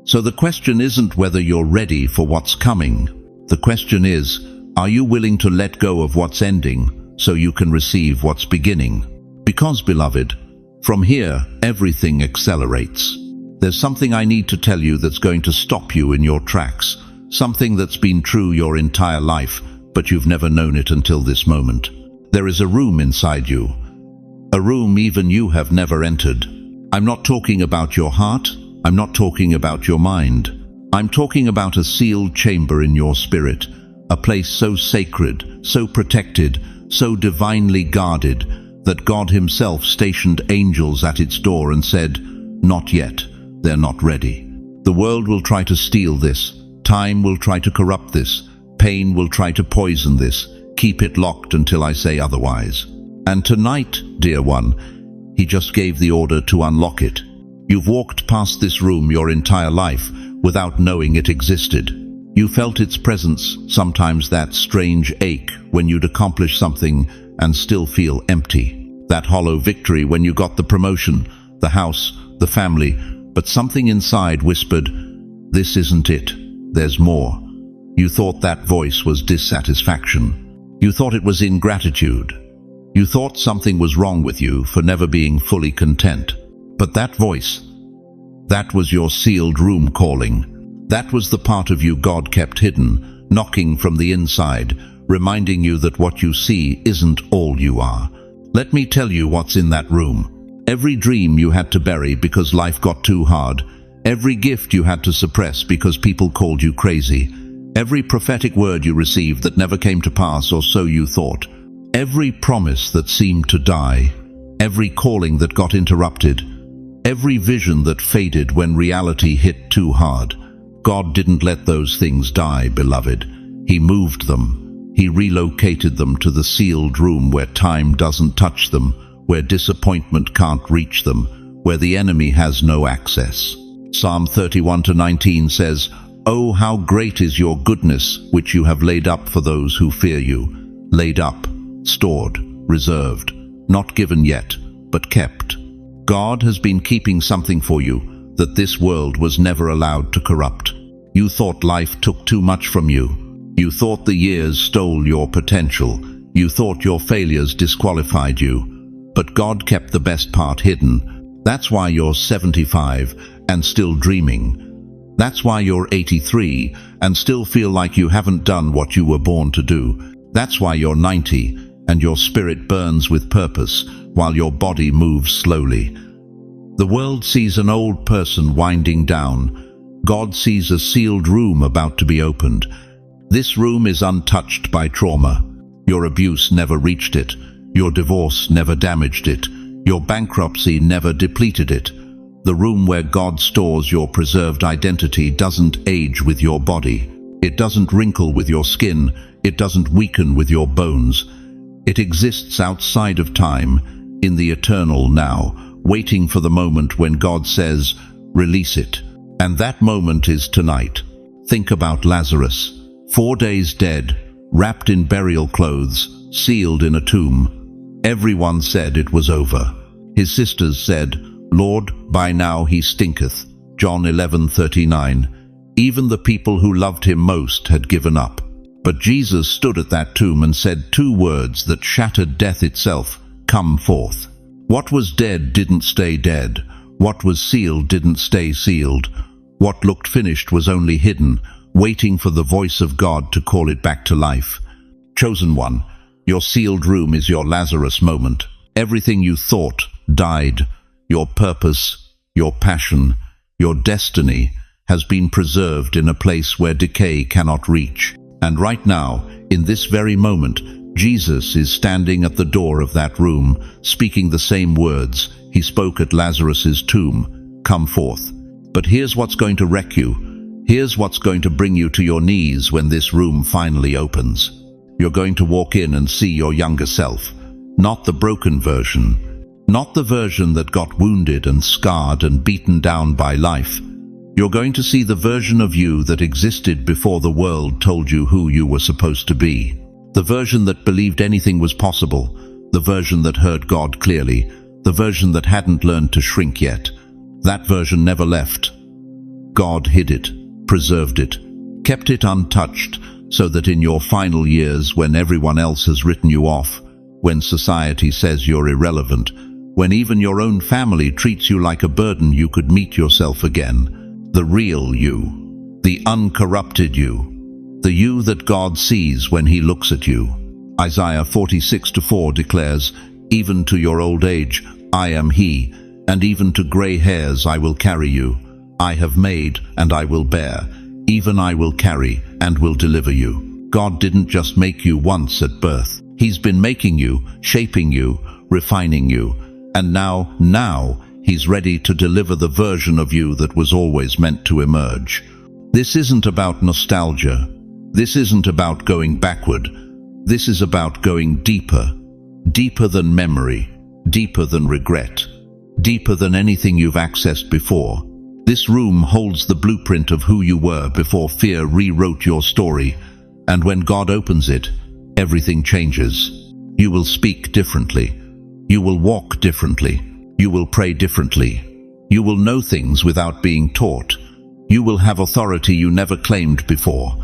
So the question isn't whether you're ready for what's coming. The question is, are you willing to let go of what's ending so you can receive what's beginning? Because, beloved, from here, everything accelerates. There's something I need to tell you that's going to stop you in your tracks. Something that's been true your entire life, but you've never known it until this moment. There is a room inside you. A room even you have never entered. I'm not talking about your heart. I'm not talking about your mind. I'm talking about a sealed chamber in your spirit. A place so sacred, so protected, so divinely guarded, that God Himself stationed angels at its door and said, "Not yet. They're not ready." The world will try to steal this. Time will try to corrupt this. Pain will try to poison this. Keep it locked until I say otherwise. And tonight, dear one, He just gave the order to unlock it. You've walked past this room your entire life without knowing it existed. You felt its presence, sometimes that strange ache when you'd accomplish something and still feel empty. That hollow victory when you got the promotion, the house, the family, but something inside whispered, "This isn't it. There's more." You thought that voice was dissatisfaction. You thought it was ingratitude. You thought something was wrong with you for never being fully content. But that voice, that was your sealed room calling. That was the part of you God kept hidden, knocking from the inside, reminding you that what you see isn't all you are. Let me tell you what's in that room. Every dream you had to bury because life got too hard. Every gift you had to suppress because people called you crazy. Every prophetic word you received that never came to pass, or so you thought. Every promise that seemed to die. Every calling that got interrupted. every vision that faded when reality hit too hard. God didn't let those things die, beloved. He moved them. He relocated them to the sealed room where time doesn't touch them, where disappointment can't reach them, where the enemy has no access. Psalm 31:19 says, "Oh, how great is your goodness, which you have laid up for those who fear you." Laid up, stored, reserved, not given yet, but kept. God has been keeping something for you that this world was never allowed to corrupt. You thought life took too much from you. You thought the years stole your potential. You thought your failures disqualified you. But God kept the best part hidden. That's why you're 75 and still dreaming. That's why you're 83 and still feel like you haven't done what you were born to do. That's why you're 90 and your spirit burns with purpose while your body moves slowly. The world sees an old person winding down. God sees a sealed room about to be opened. This room is untouched by trauma. Your abuse never reached it. Your divorce never damaged it. Your bankruptcy never depleted it. The room where God stores your preserved identity doesn't age with your body. It doesn't wrinkle with your skin. It doesn't weaken with your bones. It exists outside of time, in the eternal now, waiting for the moment when God says, "Release it." And that moment is tonight. Think about Lazarus, 4 days dead, wrapped in burial clothes, sealed in a tomb. Everyone said it was over. His sisters said, "Lord, by now he stinketh." John 11:39. Even the people who loved him most had given up. But Jesus stood at that tomb and said 2 words that shattered death itself: "Come forth." What was dead didn't stay dead. What was sealed didn't stay sealed. What looked finished was only hidden, waiting for the voice of God to call it back to life. Chosen one, your sealed room is your Lazarus moment. Everything you thought died. Your purpose, your passion, your destiny has been preserved in a place where decay cannot reach. And right now, in this very moment, Jesus is standing at the door of that room, speaking the same words he spoke at Lazarus's tomb: "Come forth." But here's what's going to wreck you. Here's what's going to bring you to your knees when this room finally opens. You're going to walk in and see your younger self, not the broken version, not the version that got wounded and scarred and beaten down by life. You're going to see the version of you that existed before the world told you who you were supposed to be. The version that believed anything was possible. The version that heard God clearly. The version that hadn't learned to shrink yet. That version never left. God hid it, preserved it, kept it untouched, so that in your final years, when everyone else has written you off, when society says you're irrelevant, when even your own family treats you like a burden, you could meet yourself again. The real you, the uncorrupted you, the you that God sees when he looks at you. Isaiah 46:4 declares, "Even to your old age, I am he, and even to grey hairs I will carry you. I have made, and I will bear. Even I will carry, and will deliver you." God didn't just make you once at birth. He's been making you, shaping you, refining you. And now, he's ready to deliver the version of you that was always meant to emerge. This isn't about nostalgia. This isn't about going backward. This is about going deeper. Deeper than memory. Deeper than regret. Deeper than anything you've accessed before. This room holds the blueprint of who you were before fear rewrote your story. And when God opens it, everything changes. You will speak differently. You will walk differently. You will pray differently. You will know things without being taught. You will have authority you never claimed before.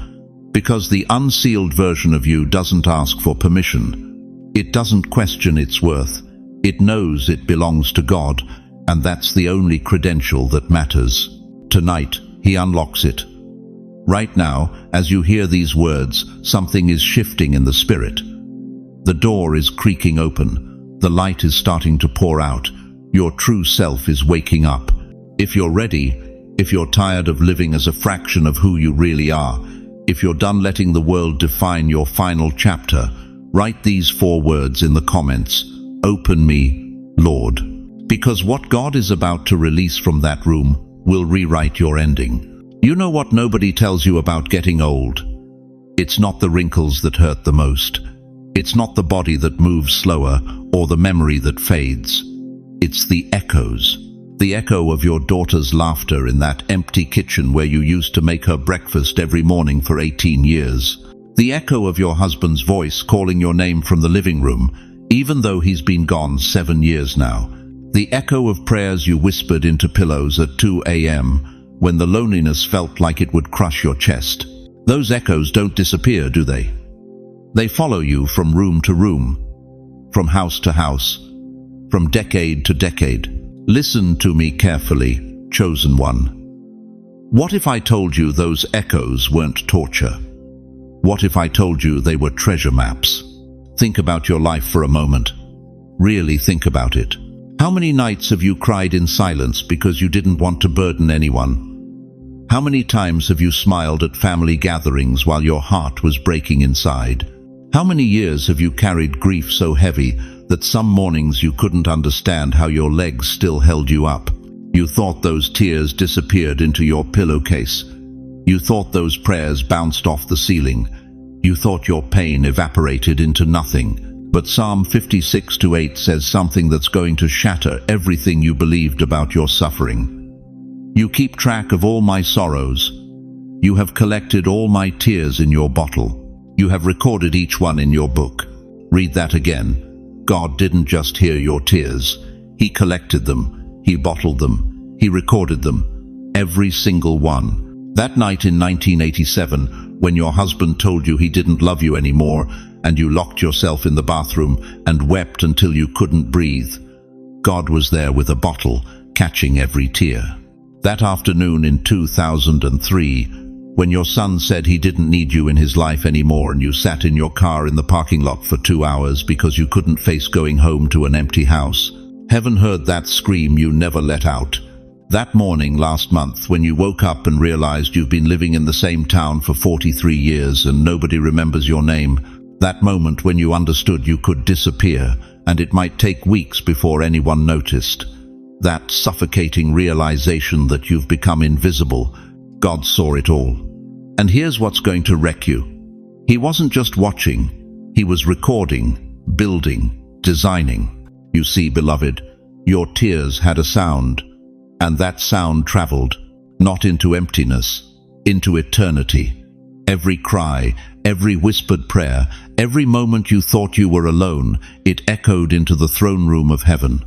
Because the unsealed version of you doesn't ask for permission. It doesn't question its worth. It knows it belongs to God, and that's the only credential that matters. Tonight, he unlocks it. Right now, as you hear these words, something is shifting in the spirit. The door is creaking open. The light is starting to pour out. Your true self is waking up. If you're ready, if you're tired of living as a fraction of who you really are, if you're done letting the world define your final chapter, write these 4 words in the comments: "Open me, Lord." Because what God is about to release from that room will rewrite your ending. You know what nobody tells you about getting old? It's not the wrinkles that hurt the most. It's not the body that moves slower or the memory that fades. It's the echoes. The echo of your daughter's laughter in that empty kitchen where you used to make her breakfast every morning for 18 years. The echo of your husband's voice calling your name from the living room, even though he's been gone 7 years now. The echo of prayers you whispered into pillows at 2 a.m. when the loneliness felt like it would crush your chest. Those echoes don't disappear, do they? They follow you from room to room, from house to house, from decade to decade. Listen to me carefully, chosen one. What if I told you those echoes weren't torture? What if I told you they were treasure maps? Think about your life for a moment. Really think about it. How many nights have you cried in silence because you didn't want to burden anyone? How many times have you smiled at family gatherings while your heart was breaking inside? How many years have you carried grief so heavy that some mornings you couldn't understand how your legs still held you up? You thought those tears disappeared into your pillowcase. You thought those prayers bounced off the ceiling. You thought your pain evaporated into nothing. But Psalm 56:8 says something that's going to shatter everything you believed about your suffering. You keep track of all my sorrows. You have collected all my tears in your bottle. You have recorded each one in your book. Read that again. God didn't just hear your tears. He collected them. He bottled them. He recorded them. Every single one. That night in 1987, when your husband told you he didn't love you anymore, and you locked yourself in the bathroom and wept until you couldn't breathe, God was there with a bottle, catching every tear. That afternoon in 2003, when your son said he didn't need you in his life anymore and you sat in your car in the parking lot for 2 hours because you couldn't face going home to an empty house, heaven heard that scream you never let out. That morning last month, when you woke up and realized you've been living in the same town for 43 years and nobody remembers your name, that moment when you understood you could disappear and it might take weeks before anyone noticed, that suffocating realization that you've become invisible, God saw it all. And here's what's going to wreck you. He wasn't just watching, he was recording, building, designing. You see, beloved, your tears had a sound. And that sound traveled, not into emptiness, into eternity. Every cry, every whispered prayer, every moment you thought you were alone, it echoed into the throne room of heaven.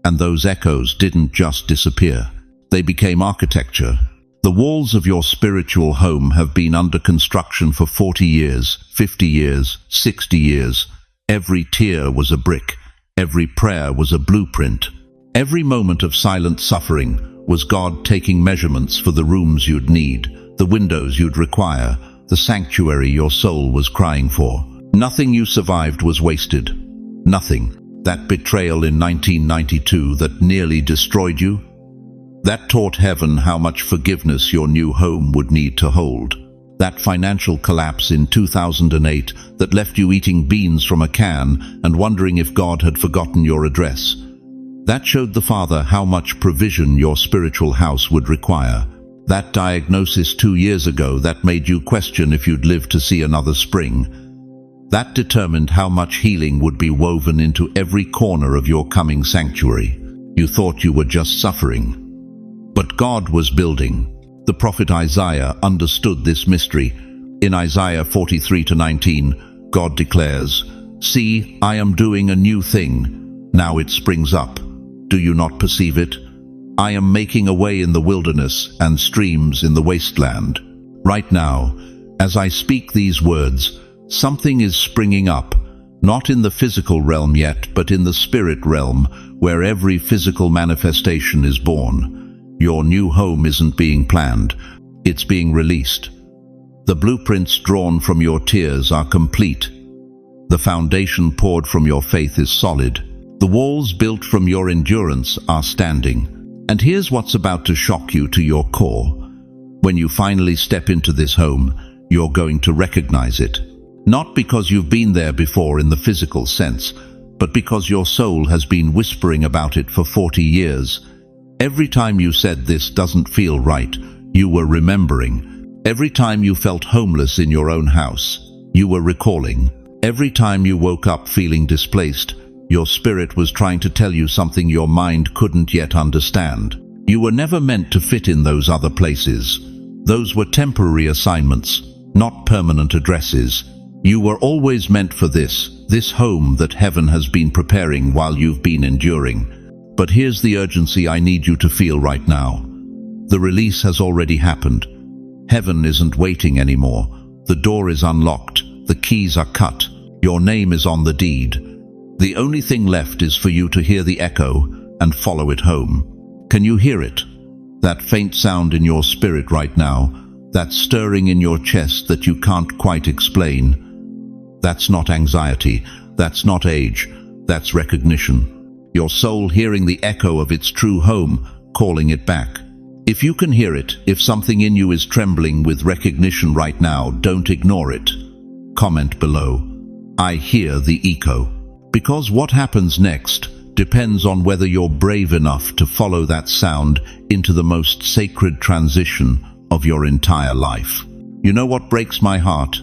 And those echoes didn't just disappear. They became architecture. The walls of your spiritual home have been under construction for 40 years, 50 years, 60 years. Every tear was a brick. Every prayer was a blueprint. Every moment of silent suffering was God taking measurements for the rooms you'd need, the windows you'd require, the sanctuary your soul was crying for. Nothing you survived was wasted. Nothing. That betrayal in 1992 that nearly destroyed you? That taught heaven how much forgiveness your new home would need to hold. That financial collapse in 2008 that left you eating beans from a can and wondering if God had forgotten your address. That showed the Father how much provision your spiritual house would require. That diagnosis 2 years ago that made you question if you'd live to see another spring. That determined how much healing would be woven into every corner of your coming sanctuary. You thought you were just suffering. But God was building. The prophet Isaiah understood this mystery. In Isaiah 43:19, God declares, "See, I am doing a new thing. Now it springs up. Do you not perceive it? I am making a way in the wilderness and streams in the wasteland." Right now, as I speak these words, something is springing up, not in the physical realm yet, but in the spirit realm, where every physical manifestation is born. Your new home isn't being planned, it's being released. The blueprints drawn from your tears are complete. The foundation poured from your faith is solid. The walls built from your endurance are standing. And here's what's about to shock you to your core. When you finally step into this home, you're going to recognize it. Not because you've been there before in the physical sense, but because your soul has been whispering about it for 40 years. Every time you said this doesn't feel right, you were remembering. Every time you felt homeless in your own house, you were recalling. Every time you woke up feeling displaced, your spirit was trying to tell you something your mind couldn't yet understand. You were never meant to fit in those other places. Those were temporary assignments, not permanent addresses. You were always meant for this home that heaven has been preparing while you've been enduring. But here's the urgency I need you to feel right now. The release has already happened. Heaven isn't waiting anymore. The door is unlocked. The keys are cut. Your name is on the deed. The only thing left is for you to hear the echo and follow it home. Can you hear it? That faint sound in your spirit right now, that stirring in your chest that you can't quite explain. That's not anxiety. That's not age. That's recognition. Your soul hearing the echo of its true home, calling it back. If you can hear it, if something in you is trembling with recognition right now, don't ignore it. Comment below. I hear the echo. Because what happens next depends on whether you're brave enough to follow that sound into the most sacred transition of your entire life. You know what breaks my heart?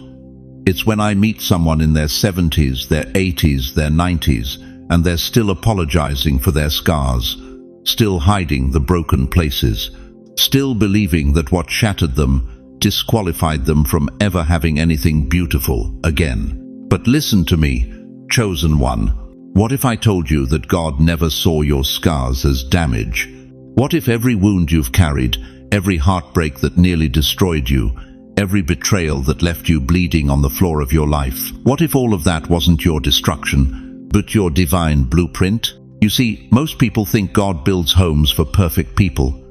It's when I meet someone in their 70s, their 80s, their 90s, and they're still apologizing for their scars, still hiding the broken places, still believing that what shattered them disqualified them from ever having anything beautiful again. But listen to me, chosen one. What if I told you that God never saw your scars as damage? What if every wound you've carried, every heartbreak that nearly destroyed you, every betrayal that left you bleeding on the floor of your life, what if all of that wasn't your destruction, but your divine blueprint? You see, most people think God builds homes for perfect people.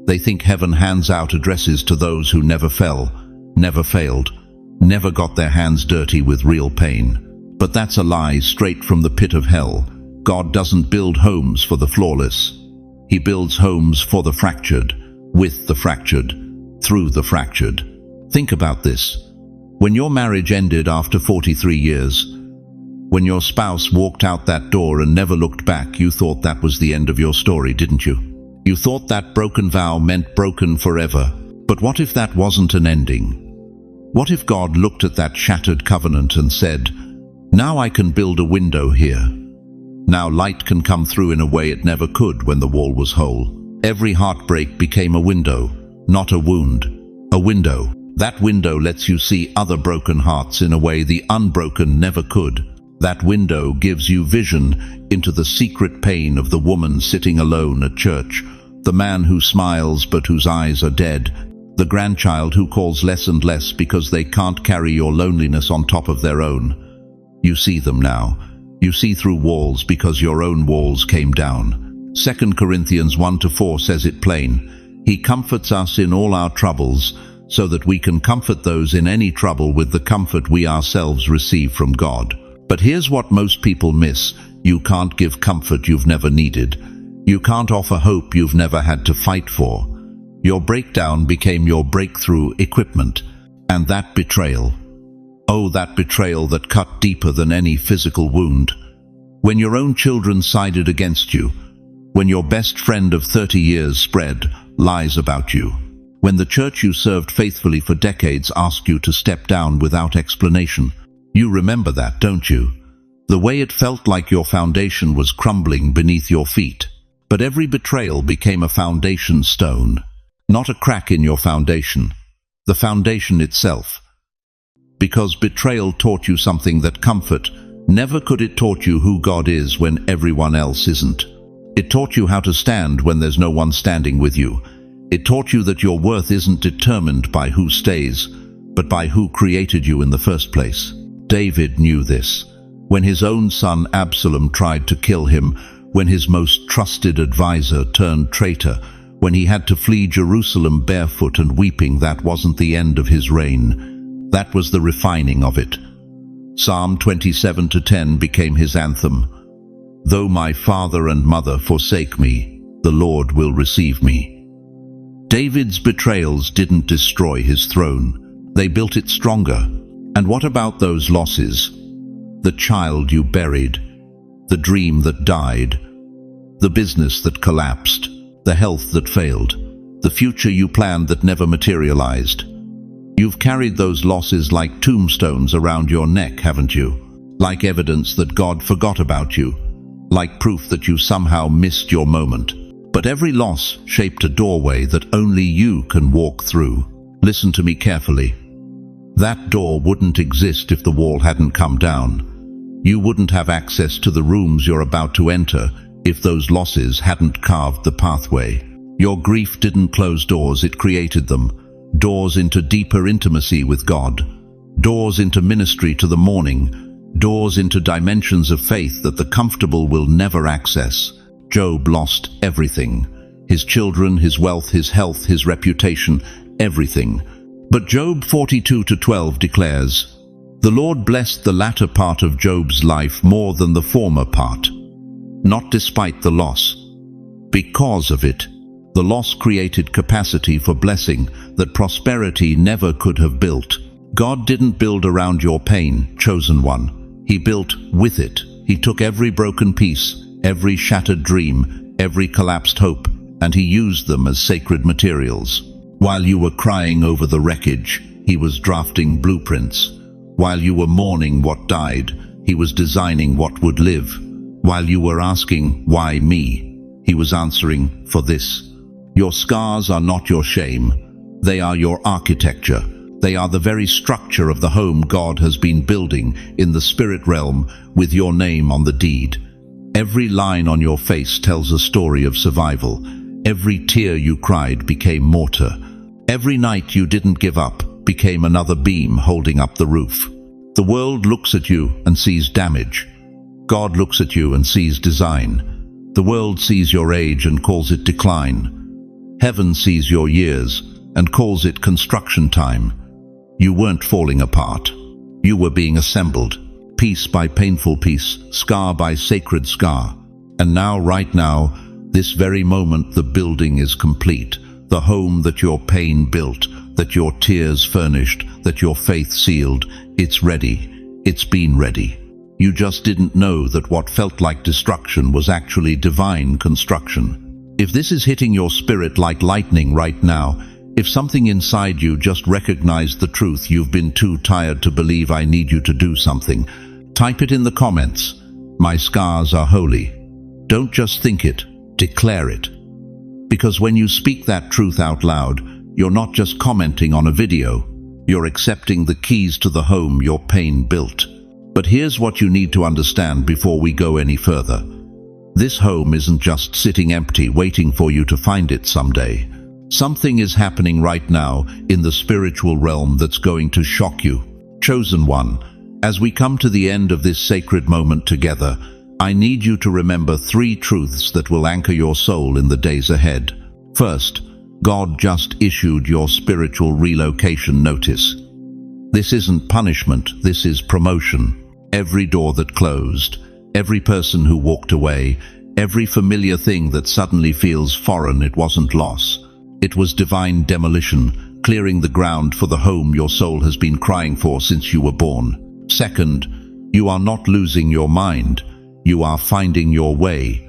They think heaven hands out addresses to those who never fell, never failed, never got their hands dirty with real pain. But that's a lie straight from the pit of hell. God doesn't build homes for the flawless. He builds homes for the fractured, with the fractured, through the fractured. Think about this. When your marriage ended after 43 years, when your spouse walked out that door and never looked back, you thought that was the end of your story, didn't you? You thought that broken vow meant broken forever. But what if that wasn't an ending? What if God looked at that shattered covenant and said, "Now I can build a window here. Now light can come through in a way it never could when the wall was whole." Every heartbreak became a window, not a wound. A window. That window lets you see other broken hearts in a way the unbroken never could. That window gives you vision into the secret pain of the woman sitting alone at church, the man who smiles but whose eyes are dead, the grandchild who calls less and less because they can't carry your loneliness on top of their own. You see them now. You see through walls because your own walls came down. 2 Corinthians 1-4 says it plain. He comforts us in all our troubles, so that we can comfort those in any trouble with the comfort we ourselves receive from God. But here's what most people miss. You can't give comfort you've never needed. You can't offer hope you've never had to fight for. Your breakdown became your breakthrough equipment. And that betrayal. Oh, that betrayal that cut deeper than any physical wound. When your own children sided against you. When your best friend of 30 years spread lies about you. When the church you served faithfully for decades asked you to step down without explanation. You remember that, don't you? The way it felt like your foundation was crumbling beneath your feet. But every betrayal became a foundation stone. Not a crack in your foundation. The foundation itself. Because betrayal taught you something that comfort never could. It taught you who God is when everyone else isn't. It taught you how to stand when there's no one standing with you. It taught you that your worth isn't determined by who stays, but by who created you in the first place. David knew this. When his own son Absalom tried to kill him, when his most trusted advisor turned traitor, when he had to flee Jerusalem barefoot and weeping, that wasn't the end of his reign. That was the refining of it. Psalm 27-10 became his anthem. Though my father and mother forsake me, the Lord will receive me. David's betrayals didn't destroy his throne. They built it stronger. And what about those losses? The child you buried, the dream that died, the business that collapsed, the health that failed, the future you planned that never materialized. You've carried those losses like tombstones around your neck, haven't you? Like evidence that God forgot about you, like proof that you somehow missed your moment. But every loss shaped a doorway that only you can walk through. Listen to me carefully. That door wouldn't exist if the wall hadn't come down. You wouldn't have access to the rooms you're about to enter if those losses hadn't carved the pathway. Your grief didn't close doors, it created them. Doors into deeper intimacy with God. Doors into ministry to the mourning. Doors into dimensions of faith that the comfortable will never access. Job lost everything. His children, his wealth, his health, his reputation, everything. But Job 42:12 declares, "The Lord blessed the latter part of Job's life more than the former part." Not despite the loss. Because of it. The loss created capacity for blessing that prosperity never could have built. God didn't build around your pain, chosen one. He built with it. He took every broken piece, every shattered dream, every collapsed hope, and he used them as sacred materials. While you were crying over the wreckage, he was drafting blueprints. While you were mourning what died, he was designing what would live. While you were asking, "Why me?" he was answering, "For this." Your scars are not your shame. They are your architecture. They are the very structure of the home God has been building in the spirit realm with your name on the deed. Every line on your face tells a story of survival. Every tear you cried became mortar. Every night you didn't give up became another beam holding up the roof. The world looks at you and sees damage. God looks at you and sees design. The world sees your age and calls it decline. Heaven sees your years and calls it construction time. You weren't falling apart. You were being assembled, piece by painful piece, scar by sacred scar. And now, right now, this very moment, the building is complete. The home that your pain built, that your tears furnished, that your faith sealed, it's ready. It's been ready. You just didn't know that what felt like destruction was actually divine construction. If this is hitting your spirit like lightning right now, if something inside you just recognized the truth you've been too tired to believe, I need you to do something, type it in the comments. My scars are holy. Don't just think it, declare it. Because when you speak that truth out loud, you're not just commenting on a video, you're accepting the keys to the home your pain built. But here's what you need to understand before we go any further. This home isn't just sitting empty waiting for you to find it someday. Something is happening right now in the spiritual realm that's going to shock you. Chosen one, as we come to the end of this sacred moment together, I need you to remember 3 truths that will anchor your soul in the days ahead. First, God just issued your spiritual relocation notice. This isn't punishment, this is promotion. Every door that closed, every person who walked away, every familiar thing that suddenly feels foreign, it wasn't loss. It was divine demolition, clearing the ground for the home your soul has been crying for since you were born. Second, you are not losing your mind. You are finding your way.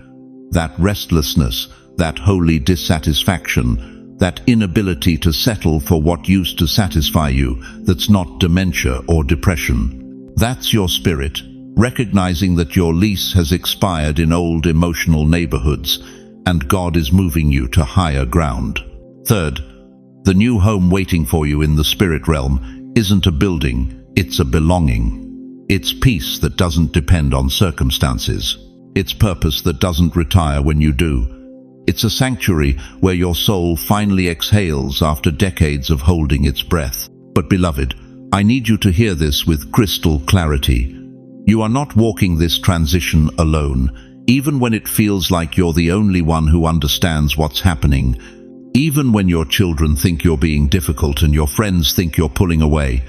That restlessness, that holy dissatisfaction, that inability to settle for what used to satisfy you, that's not dementia or depression. That's your spirit, recognizing that your lease has expired in old emotional neighborhoods, and God is moving you to higher ground. Third, the new home waiting for you in the spirit realm isn't a building, it's a belonging. It's peace that doesn't depend on circumstances. It's purpose that doesn't retire when you do. It's a sanctuary where your soul finally exhales after decades of holding its breath. But beloved, I need you to hear this with crystal clarity. You are not walking this transition alone, even when it feels like you're the only one who understands what's happening. Even when your children think you're being difficult and your friends think you're pulling away,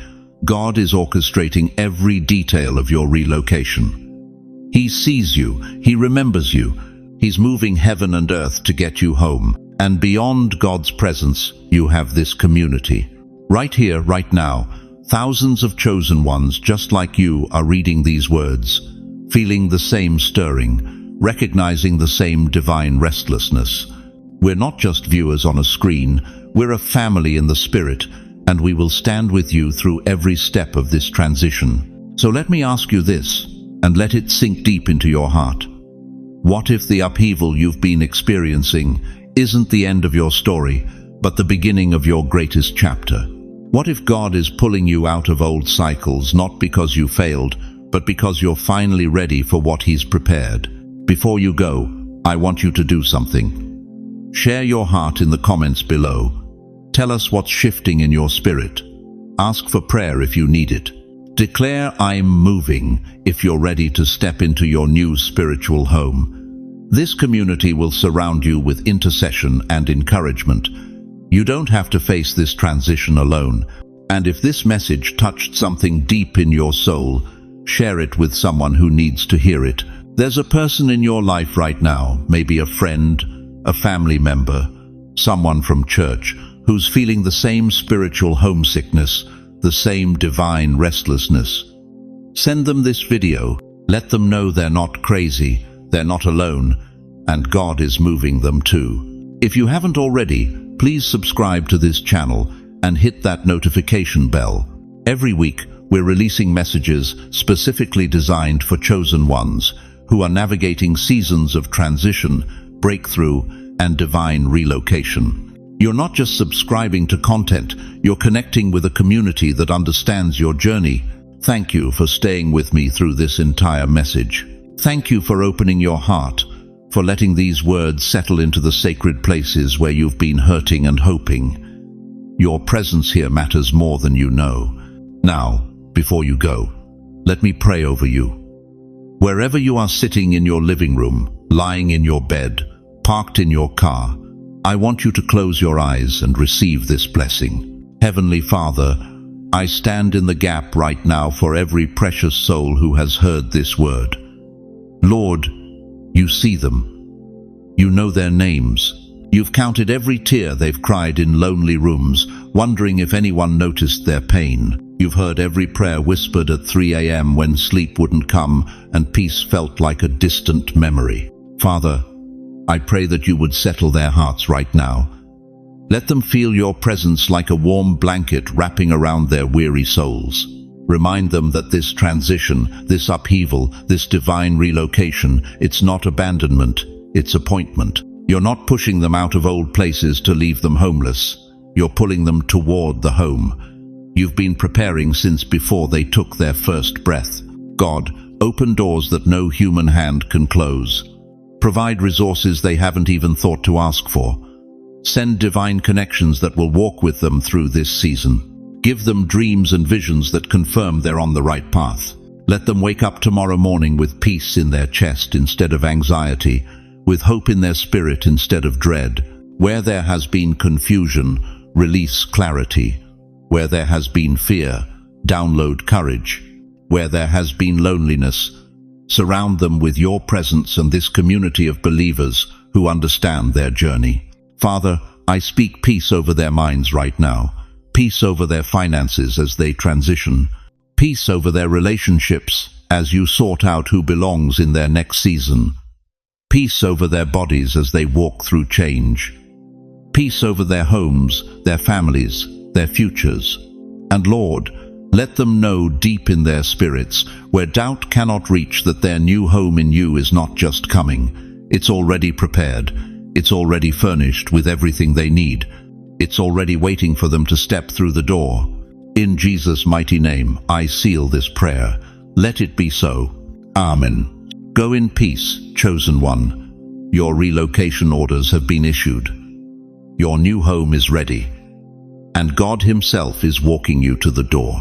God is orchestrating every detail of your relocation. He sees you, He remembers you, He's moving heaven and earth to get you home. And beyond God's presence, you have this community. Right here, right now, thousands of chosen ones just like you are reading these words. feeling the same stirring, recognizing the same divine restlessness. We're not just viewers on a screen, we're a family in the spirit, and we will stand with you through every step of this transition. So let me ask you this, and let it sink deep into your heart. What if the upheaval you've been experiencing isn't the end of your story, but the beginning of your greatest chapter? What if God is pulling you out of old cycles, not because you failed, but because you're finally ready for what He's prepared? Before you go, I want you to do something. Share your heart in the comments below. Tell us what's shifting in your spirit. Ask for prayer if you need it. Declare I'm moving if you're ready to step into your new spiritual home. This community will surround you with intercession and encouragement. You don't have to face this transition alone. And if this message touched something deep in your soul, share it with someone who needs to hear it. There's a person in your life right now, maybe a friend, a family member, someone from church, who's feeling the same spiritual homesickness, the same divine restlessness. Send them this video. Let them know they're not crazy, they're not alone, and God is moving them too. If you haven't already, please subscribe to this channel and hit that notification bell. Every week, we're releasing messages specifically designed for chosen ones who are navigating seasons of transition, breakthrough, and divine relocation. You're not just subscribing to content, you're connecting with a community that understands your journey. Thank you for staying with me through this entire message. Thank you for opening your heart, for letting these words settle into the sacred places where you've been hurting and hoping. Your presence here matters more than you know. Now, before you go, let me pray over you. Wherever you are sitting in your living room, lying in your bed, parked in your car, I want you to close your eyes and receive this blessing. Heavenly Father, I stand in the gap right now for every precious soul who has heard this word. Lord, you see them. You know their names. You've counted every tear they've cried in lonely rooms, wondering if anyone noticed their pain. You've heard every prayer whispered at 3 a.m. when sleep wouldn't come and peace felt like a distant memory. Father, I pray that you would settle their hearts right now. Let them feel your presence like a warm blanket wrapping around their weary souls. Remind them that this transition, this upheaval, this divine relocation, it's not abandonment, it's appointment. You're not pushing them out of old places to leave them homeless. You're pulling them toward the home. You've been preparing since before they took their first breath. God, open doors that no human hand can close. Provide resources they haven't even thought to ask for. Send divine connections that will walk with them through this season. Give them dreams and visions that confirm they're on the right path. Let them wake up tomorrow morning with peace in their chest instead of anxiety, with hope in their spirit instead of dread. Where there has been confusion, release clarity. Where there has been fear, download courage. Where there has been loneliness, surround them with your presence and this community of believers who understand their journey. Father, I speak peace over their minds right now, peace over their finances as they transition, peace over their relationships as you sort out who belongs in their next season, peace over their bodies as they walk through change, peace over their homes, their families, their futures. And Lord, let them know deep in their spirits, where doubt cannot reach, that their new home in you is not just coming. It's already prepared. It's already furnished with everything they need. It's already waiting for them to step through the door. In Jesus' mighty name, I seal this prayer. Let it be so. Amen. Go in peace, chosen one. Your relocation orders have been issued. Your new home is ready, and God Himself is walking you to the door.